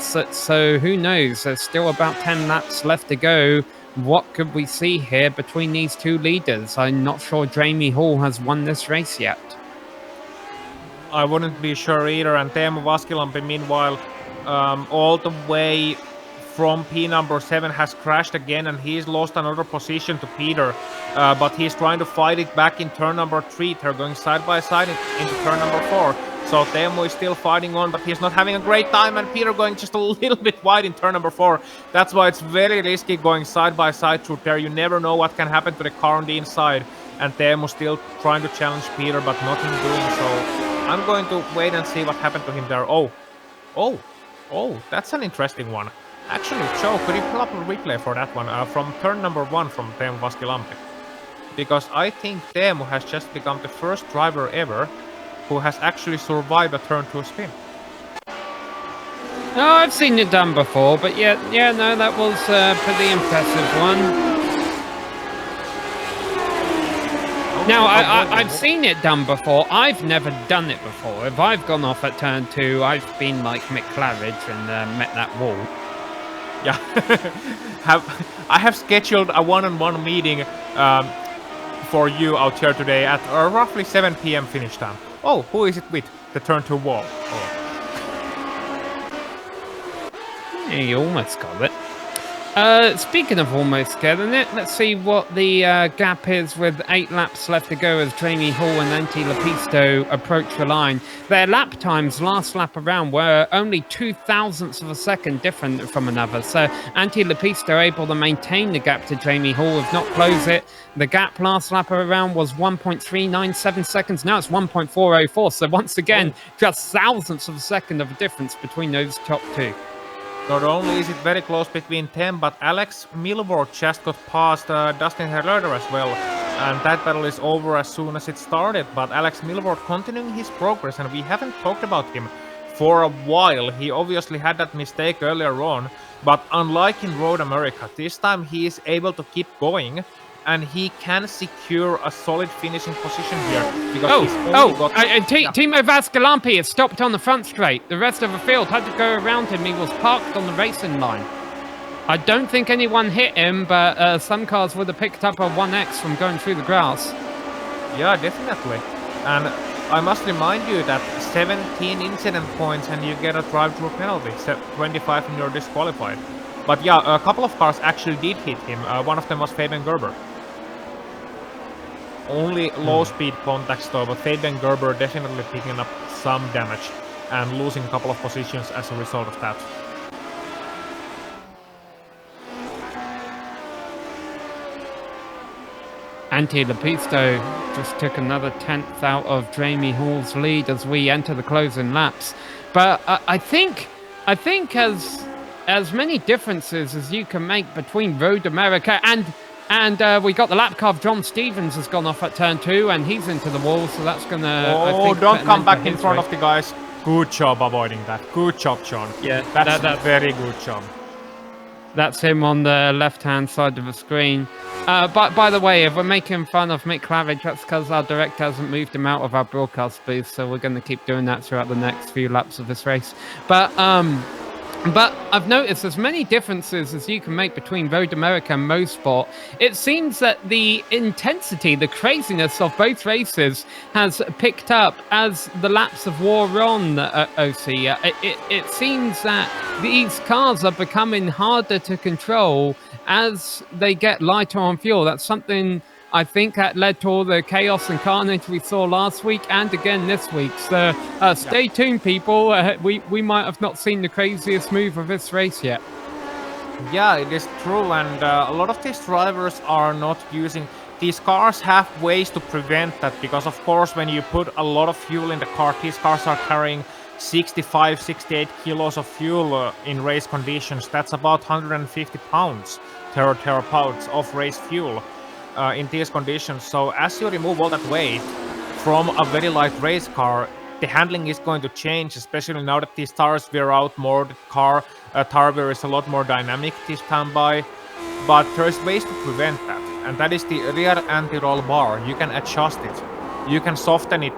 So who knows? There's still about 10 laps left to go. What could we see here between these two leaders? I'm not sure Jamie Hall has won this race yet. I wouldn't be sure either. And Teemu Vaskilampi, meanwhile, all the way from P number 7 has crashed again, and he's lost another position to Peter. But he's trying to fight it back in turn number 3. They're going side by side into turn number 4. So Teemu is still fighting on, but he's not having a great time, and Peter going just a little bit wide in turn number 4. That's why it's very risky going side by side through there. You never know what can happen to the car on the inside. And Teemu still trying to challenge Peter, but nothing doing so. I'm going to wait and see what happened to him there. Oh, that's an interesting one. Actually, Joe, could you pull up a replay for that one from turn number 1 from Teemu Vaskilampi? Because I think Teemu has just become the first driver ever who has actually survived a turn 2 spin. No, I've seen it done before, but yeah, no, that was a pretty impressive one. Now, I've seen it done before. I've never done it before. If I've gone off at turn 2, I've been like Mick Claridge and met that wall. Yeah, I have scheduled a one-on-one meeting for you out here today at roughly 7 p.m. finish time. Oh, who is it with? The turn 2 wall. Oh. Yeah, you almost got it. Speaking of almost getting it, let's see what the gap is with 8 laps left to go as Jamie Hall and Antti Lepisto approach the line. Their lap times last lap around were only 0.02 of a second different from another, so Antti Lepisto able to maintain the gap to Jamie Hall, if not close it. The gap last lap around was 1.397 seconds, now it's 1.404, so once again, just thousandths of a second of a difference between those top two. Not only is it very close between them, but Alex Milward just got past Dustin Herrera as well. And that battle is over as soon as it started. But Alex Milward continuing his progress, and we haven't talked about him for a while. He obviously had that mistake earlier on, but unlike in Road America, this time he is able to keep going. And he can secure a solid finishing position here. Because Timo Vaskilampi is stopped on the front straight. The rest of the field had to go around him. He was parked on the racing line. I don't think anyone hit him, but some cars would have picked up a 1X from going through the grass. Yeah, definitely. And I must remind you that 17 incident points and you get a drive-through penalty. 25 and you're disqualified. But yeah, a couple of cars actually did hit him. One of them was Fabian Gerber. Only low-speed contacts though, but Fabian Gerber definitely picking up some damage and losing a couple of positions as a result of that. Antti Lepisto just took another 10th out of Jamie Hall's lead as we enter the closing laps. But I think as many differences as you can make between Road America and we got the lap car of John Stevens has gone off at turn 2 and he's into the wall, so that's gonna. Oh, don't come back in front of the guys. Good job avoiding that. Good job, John. Yeah, that's a very good job. That's him on the left-hand side of the screen. But by the way, if we're making fun of Mick Claridge, that's because our director hasn't moved him out of our broadcast booth, so we're going to keep doing that throughout the next few laps of this race. But I've noticed as many differences as you can make between Road America and Motorsport. It seems that the intensity, the craziness of both races has picked up as the laps have wore on, OC. It seems that these cars are becoming harder to control as they get lighter on fuel. That's something I think that led to all the chaos and carnage we saw last week and again this week. So stay tuned, people. We might have not seen the craziest move of this race yet. Yeah, it is true, and a lot of these drivers are not using. These cars have ways to prevent that because, of course, when you put a lot of fuel in the car, these cars are carrying 65, 68 kilos of fuel in race conditions. That's about 150 pounds, terapounds of race fuel in these conditions. So as you remove all that weight from a very light race car, the handling is going to change, especially now that these tires wear out more. The car tire wear is a lot more dynamic this time by, but there's ways to prevent that, and that is the rear anti-roll bar. You can adjust it, you can soften it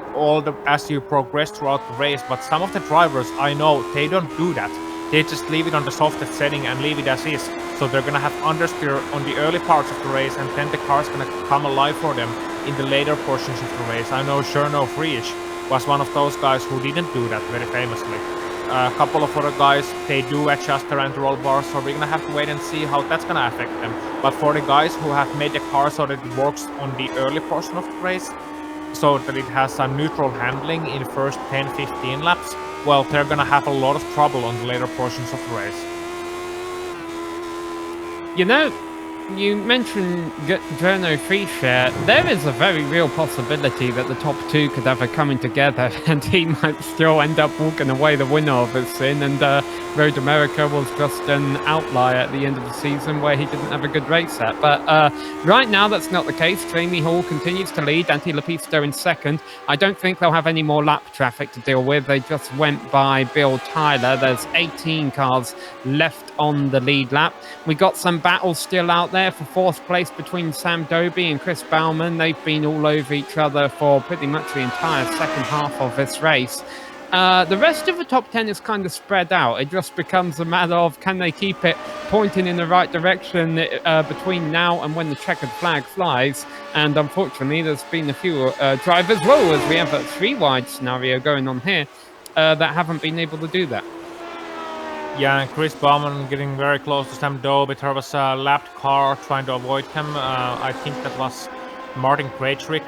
as you progress throughout the race, but some of the drivers I know, they don't do that. They just leave it on the softest setting and leave it as is. So they're gonna have understeer on the early parts of the race, and then the car's gonna come alive for them in the later portions of the race. I know Prix was one of those guys who didn't do that very famously. A couple of other guys, they do adjust their anti-roll bars, so we're gonna have to wait and see how that's gonna affect them. But for the guys who have made the car so that it works on the early portion of the race, so that it has a neutral handling in first 10-15 laps, well, they're gonna have a lot of trouble on the later portions of the race. You know, you mentioned Journo Free Share. There is a very real possibility that the top two could have a coming together and he might still end up walking away the winner of this thing, and Road America was just an outlier at the end of the season where he didn't have a good race at. But right now that's not the case. Jamie Hall continues to lead, Antti Lepisto in second. I don't think they'll have any more lap traffic to deal with. They just went by Bill Tyler. There's 18 cars left on the lead lap. We got some battles still out there for fourth place between Sam Doby and Chris Bauman. They've been all over each other for pretty much the entire second half of this race. The rest of the top 10 is kind of spread out. It just becomes a matter of can they keep it pointing in the right direction between now and when the checkered flag flies. And unfortunately, there's been a few drivers, well, as we have a 3-wide scenario going on here, that haven't been able to do that. Yeah, and Chris Bauman getting very close to Sam Doby. There was a lapped car trying to avoid him. I think that was Martin Krejcik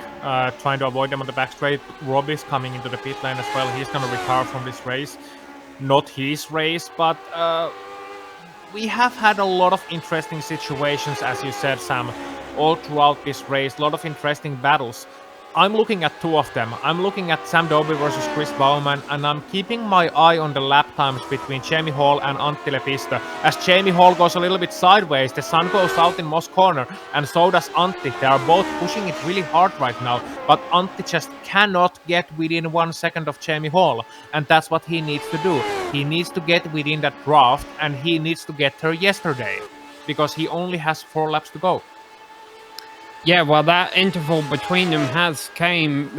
trying to avoid them on the back straight. Robbie's coming into the pit lane as well. He's going to retire from this race. Not his race, but we have had a lot of interesting situations, as you said, Sam, all throughout this race. A lot of interesting battles. I'm looking at two of them. I'm looking at Sam Doby versus Chris Bauman, and I'm keeping my eye on the lap times between Jamie Hall and Antti Lepisto. As Jamie Hall goes a little bit sideways, the sun goes out in Moss corner, and so does Antti. They are both pushing it really hard right now, but Antti just cannot get within 1 second of Jamie Hall, and that's what he needs to do. He needs to get within that draft, and he needs to get there yesterday, because he only has 4 laps to go. Yeah, well, that interval between them has came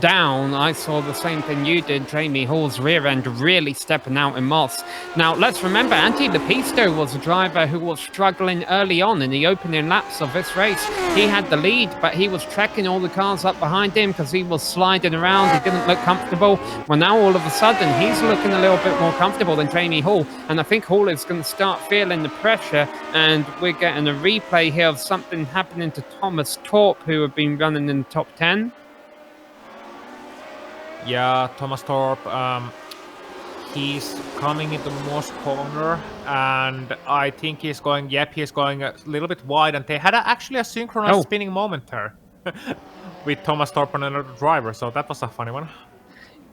down. I saw the same thing you did. Jamie Hall's rear end really stepping out in Moss. Now, let's remember, Antti Lepisto was a driver who was struggling early on in the opening laps of this race. He had the lead, but he was trekking all the cars up behind him because he was sliding around. He didn't look comfortable. Well, now all of a sudden, he's looking a little bit more comfortable than Jamie Hall. And I think Hall is going to start feeling the pressure. And we're getting a replay here of something happening to Thomas Torp, who have been running in the top 10. Yeah, Thomas Torp, he's coming into Moss corner, and I think he's going a little bit wide, and they had actually a synchronized spinning moment there with Thomas Torp and another driver, so that was a funny one.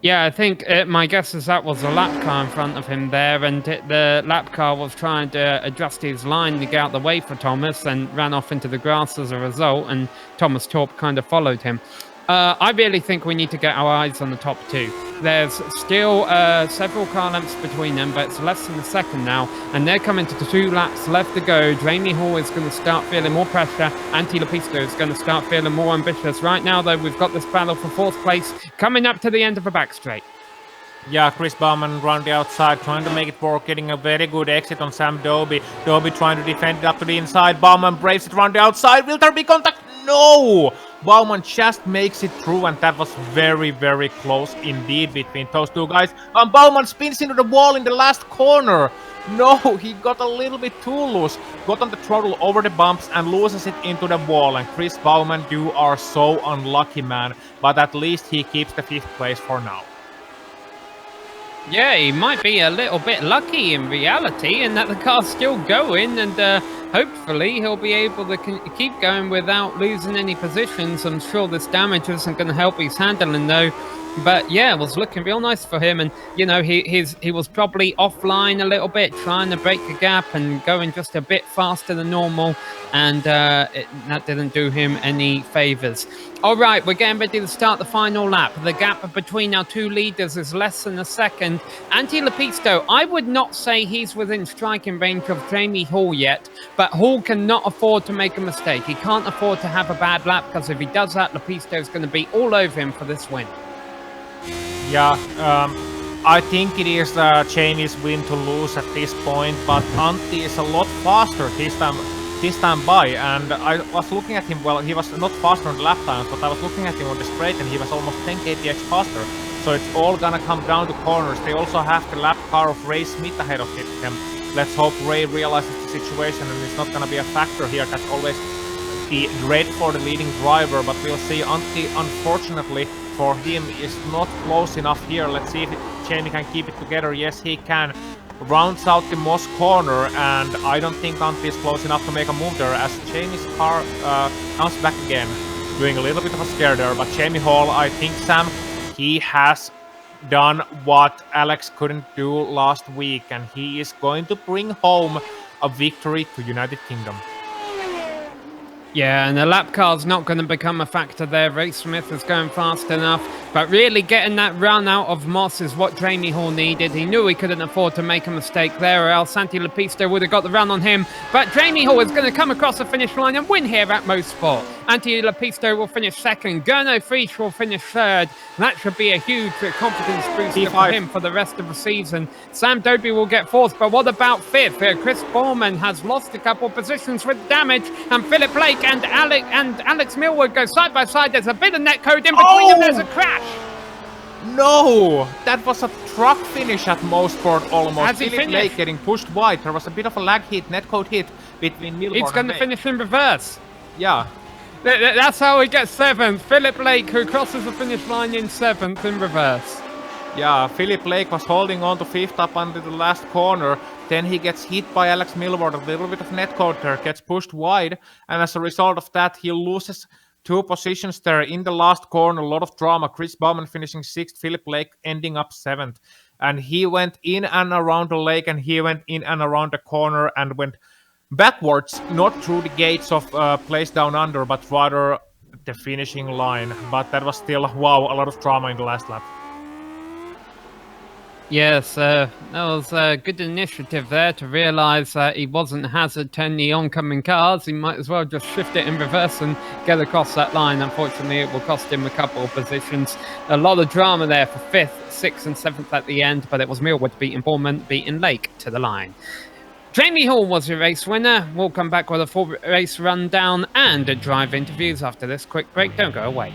Yeah, I think my guess is that was a lap car in front of him there, and the lap car was trying to adjust his line to get out the way for Thomas and ran off into the grass as a result, and Thomas Torp kind of followed him. I really think we need to get our eyes on the top 2. There's still several car lengths between them, but it's less than a second now, and they're coming to the 2 laps left to go. Jamie Hall is going to start feeling more pressure. Antti Lepisto is going to start feeling more ambitious. Right now, though, we've got this battle for 4th place coming up to the end of the back straight. Yeah, Chris Bauman around the outside, trying to make it work, getting a very good exit on Sam Doby. Doby trying to defend it up to the inside. Bauman braves it around the outside. Will there be contact? No! Bauman just makes it through, and that was very, very close indeed between those two guys. And Bauman spins into the wall in the last corner. No, he got a little bit too loose. Got on the throttle over the bumps and loses it into the wall. And Chris Bauman, you are so unlucky, man. But at least he keeps the 5th place for now. Yeah, he might be a little bit lucky in reality in that the car's still going, and hopefully he'll be able to keep going without losing any positions. I'm sure this damage isn't going to help his handling though. But yeah, it was looking real nice for him, and you know he was probably offline a little bit, trying to break the gap and going just a bit faster than normal, and that didn't do him any favors. All right, we're getting ready to start the final lap. The gap between our two leaders is less than a second. Antti Lepisto, I would not say he's within striking range of Jamie Hall yet, but Hall cannot afford to make a mistake. He can't afford to have a bad lap, because if he does that, Lepisto is going to be all over him for this win. Yeah, I think it is Jamie's win to lose at this point, but Antti is a lot faster this time by, and I was looking at him. Well, he was not faster on the lap times, but I was looking at him on the straight, and he was almost 10 kph faster. So it's all gonna come down to corners. They also have the lap car of Ray Smith ahead of him. Let's hope Ray realizes the situation and it's not gonna be a factor here. That's always the great for the leading driver, but we'll see. Antti, unfortunately for him, is not close enough here. Let's see if Jamie can keep it together. Yes, he can. Rounds out the Moss corner, and I don't think Antti is close enough to make a move there, as Jamie's car comes back again, doing a little bit of a scare there. But Jamie Hall, I think, Sam, he has done what Alex couldn't do last week, and he is going to bring home a victory to United Kingdom. Yeah, and the lap car's not going to become a factor there. Ray Smith is going fast enough, but really getting that run out of Moss is what Jamie Hall needed. He knew he couldn't afford to make a mistake there, or else Antti Lepisto would have got the run on him. But Jamie Hall is going to come across the finish line and win here at Motorsport. Antti Lepisto will finish second. Gurno Frisch will finish third. That should be a huge confidence booster for him for the rest of the season. Sam Doby will get fourth, but what about fifth? Chris Bowman has lost a couple of positions with damage, and Philip Blake and Alex Millward go side by side. There's a bit of netcode in between them. There's a crash. No, that was a truck finish at Motorsport almost. Has he Philip finished? Blake getting pushed wide. There was a bit of a lag hit, netcode hit between Millward He's going to finish in reverse. Yeah. That's how he gets seventh. Philip Blake, who crosses the finish line in seventh in reverse. Yeah, Philip Blake was holding on to fifth up until the last corner. Then he gets hit by Alex Millward. A little bit of netcode there, gets pushed wide. And as a result of that, he loses 2 positions there in the last corner. A lot of drama. Chris Bowman finishing 6th. Philip Blake ending up 7th. And he went in and around the lake, and he went in and around the corner and went backwards, not through the gates of Place Down Under, but rather the finishing line. But that was still, wow, a lot of drama in the last lap. Yes, that was a good initiative there to realise that he wasn't hazard to any oncoming cars. He might as well just shift it in reverse and get across that line. Unfortunately, it will cost him a couple of positions. A lot of drama there for 5th, 6th and 7th at the end, but it was Millward beating Bowman, beating Lake to the line. Jamie Hall was your race winner. We'll come back with a full race rundown and drive interviews after this quick break. Don't go away.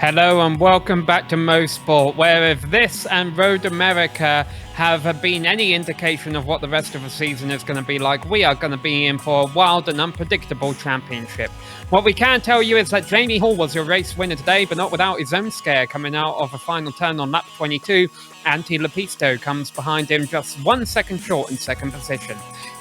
Hello and welcome back to Motorsport, where if this and Road America have been any indication of what the rest of the season is going to be like, we are going to be in for a wild and unpredictable championship. What we can tell you is that Jamie Hall was your race winner today, but not without his own scare coming out of a final turn on lap 22. Antti Lepisto comes behind him just 1 second short in second position.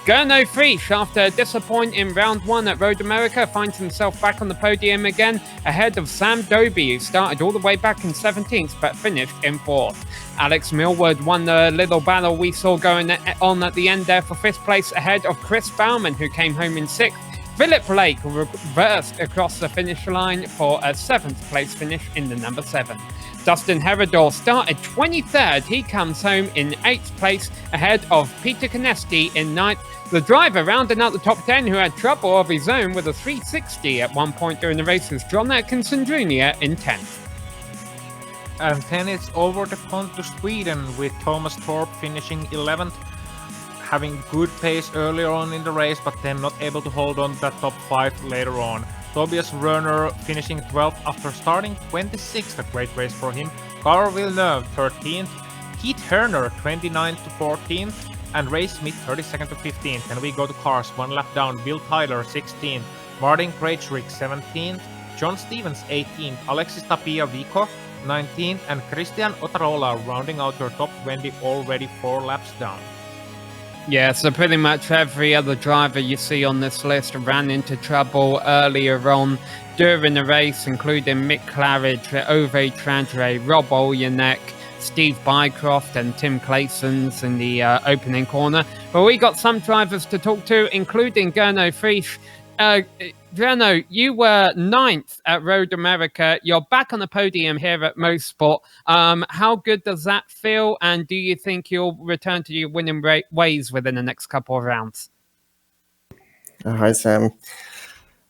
Gernot Frisch, after a disappointing round one at Road America, finds himself back on the podium again, ahead of Sam Doby, who started all the way back in 17th but finished in 4th. Alex Millward won the little battle we saw going on at the end there for 5th place, ahead of Chris Baumann, who came home in 6th. Philip Blake reversed across the finish line for a 7th place finish in the number 7. Dustin Herodor started 23rd. He comes home in 8th place, ahead of Peter Konecki in 9th. The driver rounding out the top 10 who had trouble of his own with a 360 at one point during the race was John Atkinson Jr. in 10th. And then it's over the pond to Sweden with Thomas Torp finishing 11th, having good pace earlier on in the race, but then not able to hold on to that top 5 later on. Tobias Werner finishing 12th after starting 26th, a great race for him. Carl Villeneuve 13th, Keith Herner 29th to 14th, and Ray Smith 32nd to 15th. And we go to cars, 1 lap down, Bill Tyler 16th, Martin Krejcik 17th, John Stevens 18th, Alexis Tapia Vico 19th, and Christian Otarola rounding out your top 20 already 4 laps down. Yeah, so pretty much every other driver you see on this list ran into trouble earlier on during the race, including Mick Claridge, Ove Traoré, Rob Olyanek, Steve Bycroft and Tim Claessens in the opening corner. But we got some drivers to talk to, including Gernot Frisch. Gernot, you were 9th at Road America. You're back on the podium here at Motorsport. How good does that feel? And do you think you'll return to your winning ways within the next couple of rounds? Hi, Sam.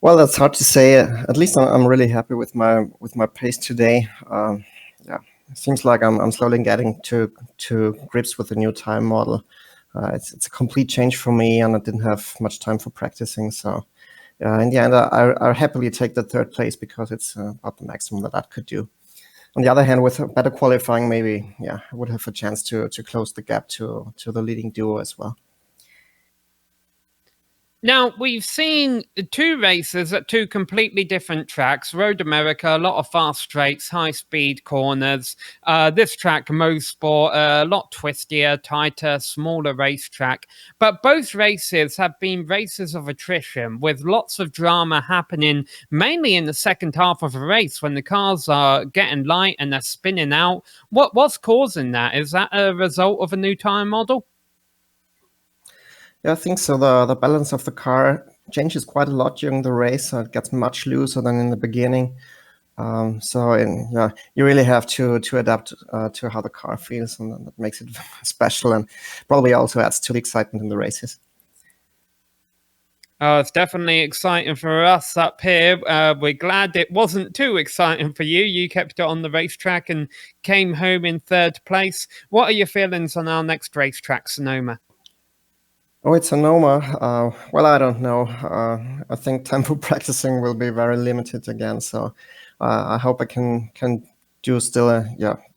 Well, that's hard to say. At least I'm really happy with my pace today. Yeah, it seems like I'm slowly getting to grips with the new time model. It's a complete change for me, and I didn't have much time for practicing. So in the end, I happily take the 3rd place because it's about the maximum that I could do. On the other hand, with better qualifying, maybe I would have a chance to close the gap to the leading duo as well. Now, we've seen 2 races at 2 completely different tracks. Road America, a lot of fast straights, high-speed corners. This track, Motorsport, a lot twistier, tighter, smaller racetrack. But both races have been races of attrition, with lots of drama happening, mainly in the second half of a race when the cars are getting light and they're spinning out. What's causing that? Is that a result of a new tyre model? Yeah, I think so. The balance of the car changes quite a lot during the race, so it gets much looser than in the beginning. You really have to adapt to how the car feels, and that makes it special, and probably also adds to the excitement in the races. Oh, it's definitely exciting for us up here. We're glad it wasn't too exciting for you. You kept it on the racetrack and came home in 3rd place. What are your feelings on our next racetrack, Sonoma? Oh, it's Sonoma. Well, I don't know. I think time for practicing will be very limited again. So I hope I can do still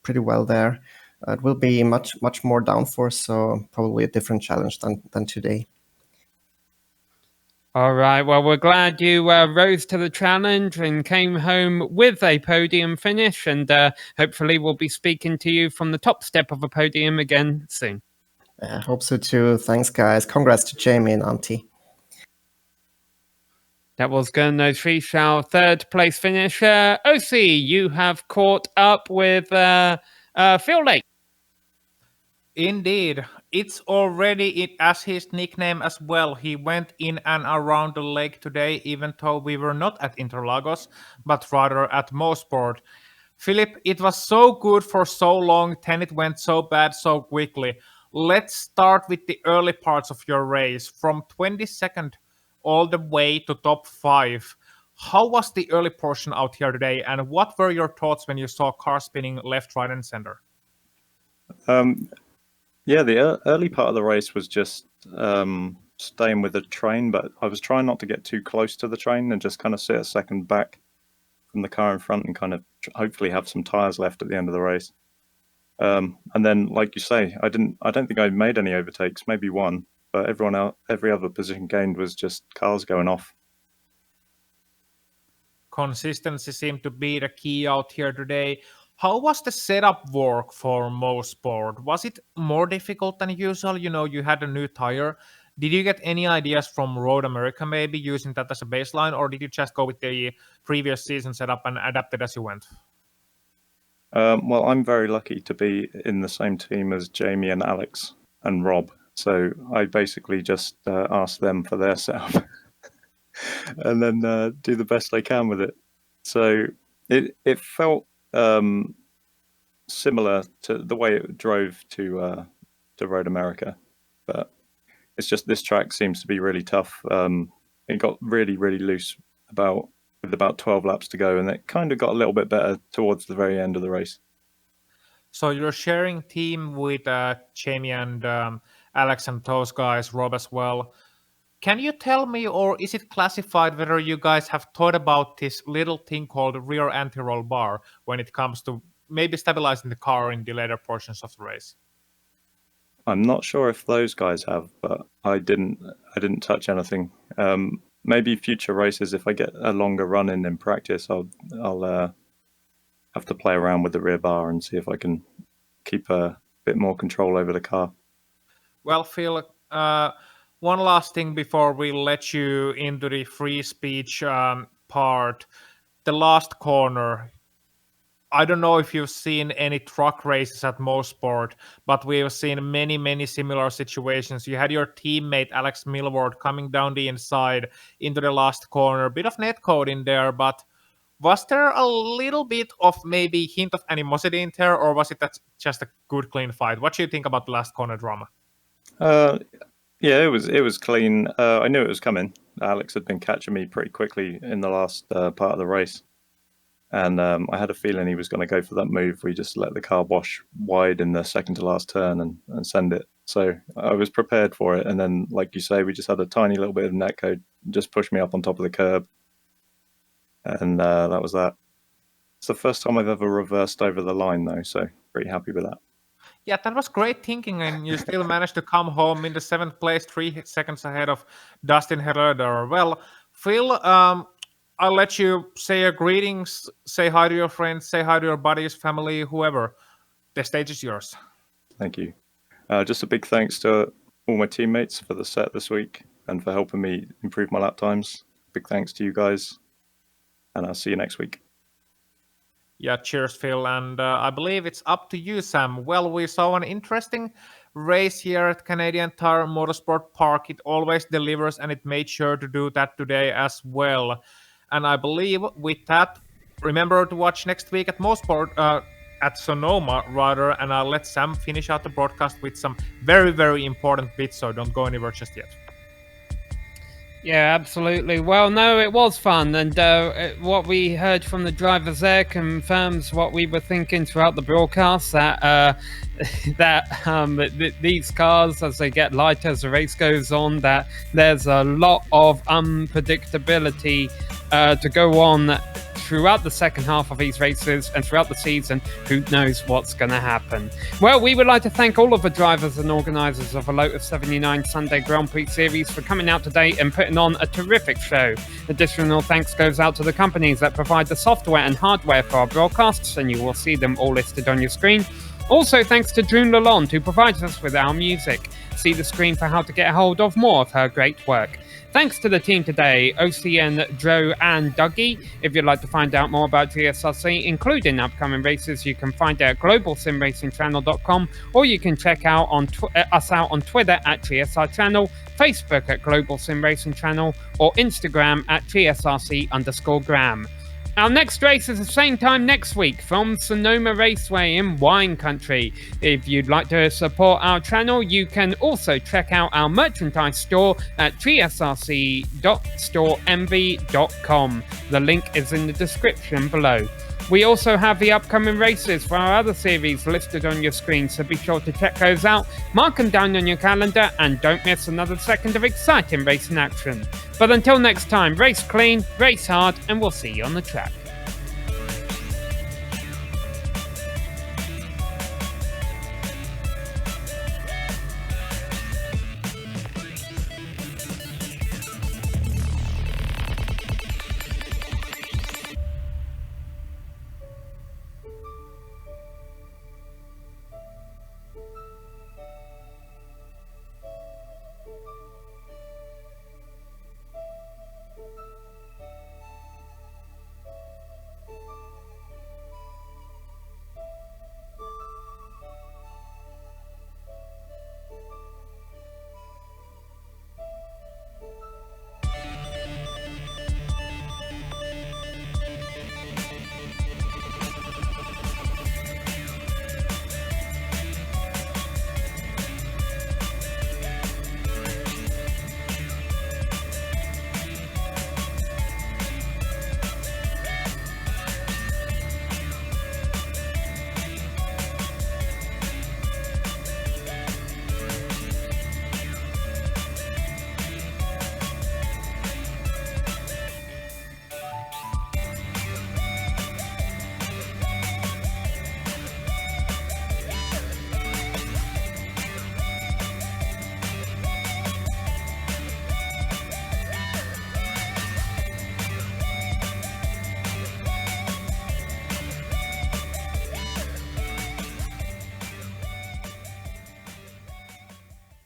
pretty well there. It will be much more downforce, so probably a different challenge than today. All right. Well, we're glad you rose to the challenge and came home with a podium finish. And hopefully we'll be speaking to you from the top step of a podium again soon. I hope so too. Thanks, guys. Congrats to Jamie and Antti. That was Gernot Frisch, our 3rd place finisher. OC, you have caught up with Phil Lake. Indeed, it's already as his nickname as well. He went in and around the lake today, even though we were not at Interlagos, but rather at Motorsport. Philip, it was so good for so long, then it went so bad so quickly. Let's start with the early parts of your race, from 22nd all the way to top 5. How was the early portion out here today, and what were your thoughts when you saw cars spinning left, right, and center? Yeah, the early part of the race was just staying with the train, but I was trying not to get too close to the train and just kind of sit a second back. from the car in front and kind of hopefully have some tyres left at the end of the race. And then, like you say, I don't think I made any overtakes, maybe one, but every other position gained was just cars going off. Consistency seemed to be the key out here today. How was the setup work for Motorsport? Was it more difficult than usual? You had a new tire. Did you get any ideas from Road America maybe using that as a baseline, or did you just go with the previous season setup and adapt it as you went? Well, I'm very lucky to be in the same team as Jamie and Alex and Rob. So I basically just asked them for their setup and then do the best I can with it. So it felt similar to the way it drove to Road America, but it's just this track seems to be really tough. It got really, really loose with about 12 laps to go, and it kind of got a little bit better towards the very end of the race. So you're sharing team with Jamie and Alex and those guys, Rob as well. Can you tell me, or is it classified, whether you guys have thought about this little thing called rear anti-roll bar when it comes to maybe stabilizing the car in the later portions of the race? I'm not sure if those guys have, but I didn't touch anything. Maybe future races, if I get a longer run in practice, I'll have to play around with the rear bar and see if I can keep a bit more control over the car. Well, Phil, one last thing before we let you into the free speech part. The last corner. I don't know if you've seen any truck races at Motorsport, but we've seen many, many similar situations. You had your teammate Alex Milward coming down the inside into the last corner. A bit of netcode in there, but was there a little bit of maybe hint of animosity in there, or was it just a good, clean fight? What do you think about the last corner drama? Yeah, it was clean. I knew it was coming. Alex had been catching me pretty quickly in the last part of the race. And I had a feeling he was going to go for that move. We just let the car wash wide in the second to last turn and send it. So I was prepared for it. And then, like you say, we just had a tiny little bit of netcode, just pushed me up on top of the curb. And that was that. It's the first time I've ever reversed over the line, though. So pretty happy with that. Yeah, that was great thinking. And you still managed to come home in the 7th place, 3 seconds ahead of Dustin Herrera. Well, Phil, I'll let you say your greetings, say hi to your friends, say hi to your buddies, family, whoever. The stage is yours. Thank you. Just a big thanks to all my teammates for the set this week and for helping me improve my lap times. Big thanks to you guys, and I'll see you next week. Yeah, cheers, Phil. And I believe it's up to you, Sam. Well, we saw an interesting race here at Canadian Tire Motorsport Park. It always delivers, and it made sure to do that today as well. And I believe with that, remember to watch next week at Motorsport, at Sonoma rather, and I'll let Sam finish out the broadcast with some very, very important bits, so don't go anywhere just yet. Yeah, absolutely. Well, no, it was fun, and what we heard from the drivers there confirms what we were thinking throughout the broadcast, that these cars, as they get lighter as the race goes on, that there's a lot of unpredictability to go on throughout the second half of these races and throughout the season. Who knows what's going to happen? Well, we would like to thank all of the drivers and organisers of the Lotus 79 Sunday Grand Prix Series for coming out today and putting on a terrific show. Additional thanks goes out to the companies that provide the software and hardware for our broadcasts, and you will see them all listed on your screen. Also, thanks to June Lalonde, who provides us with our music. See the screen for how to get a hold of more of her great work. Thanks to the team today, OCN, Joe and Dougie. If you'd like to find out more about GSRC, including upcoming races, you can find it at globalsimracingchannel.com, or you can check out us out on Twitter at GSR Channel, Facebook at Global SimRacing Channel, or Instagram at GSRC_gram. Our next race is the same time next week from Sonoma Raceway in wine country. If you'd like to support our channel, you can also check out our merchandise store at gsrc.storeenvy.com. The link is in the description below. We also have the upcoming races for our other series listed on your screen, so be sure to check those out, mark them down on your calendar, and don't miss another second of exciting racing action. But until next time, race clean, race hard, and we'll see you on the track.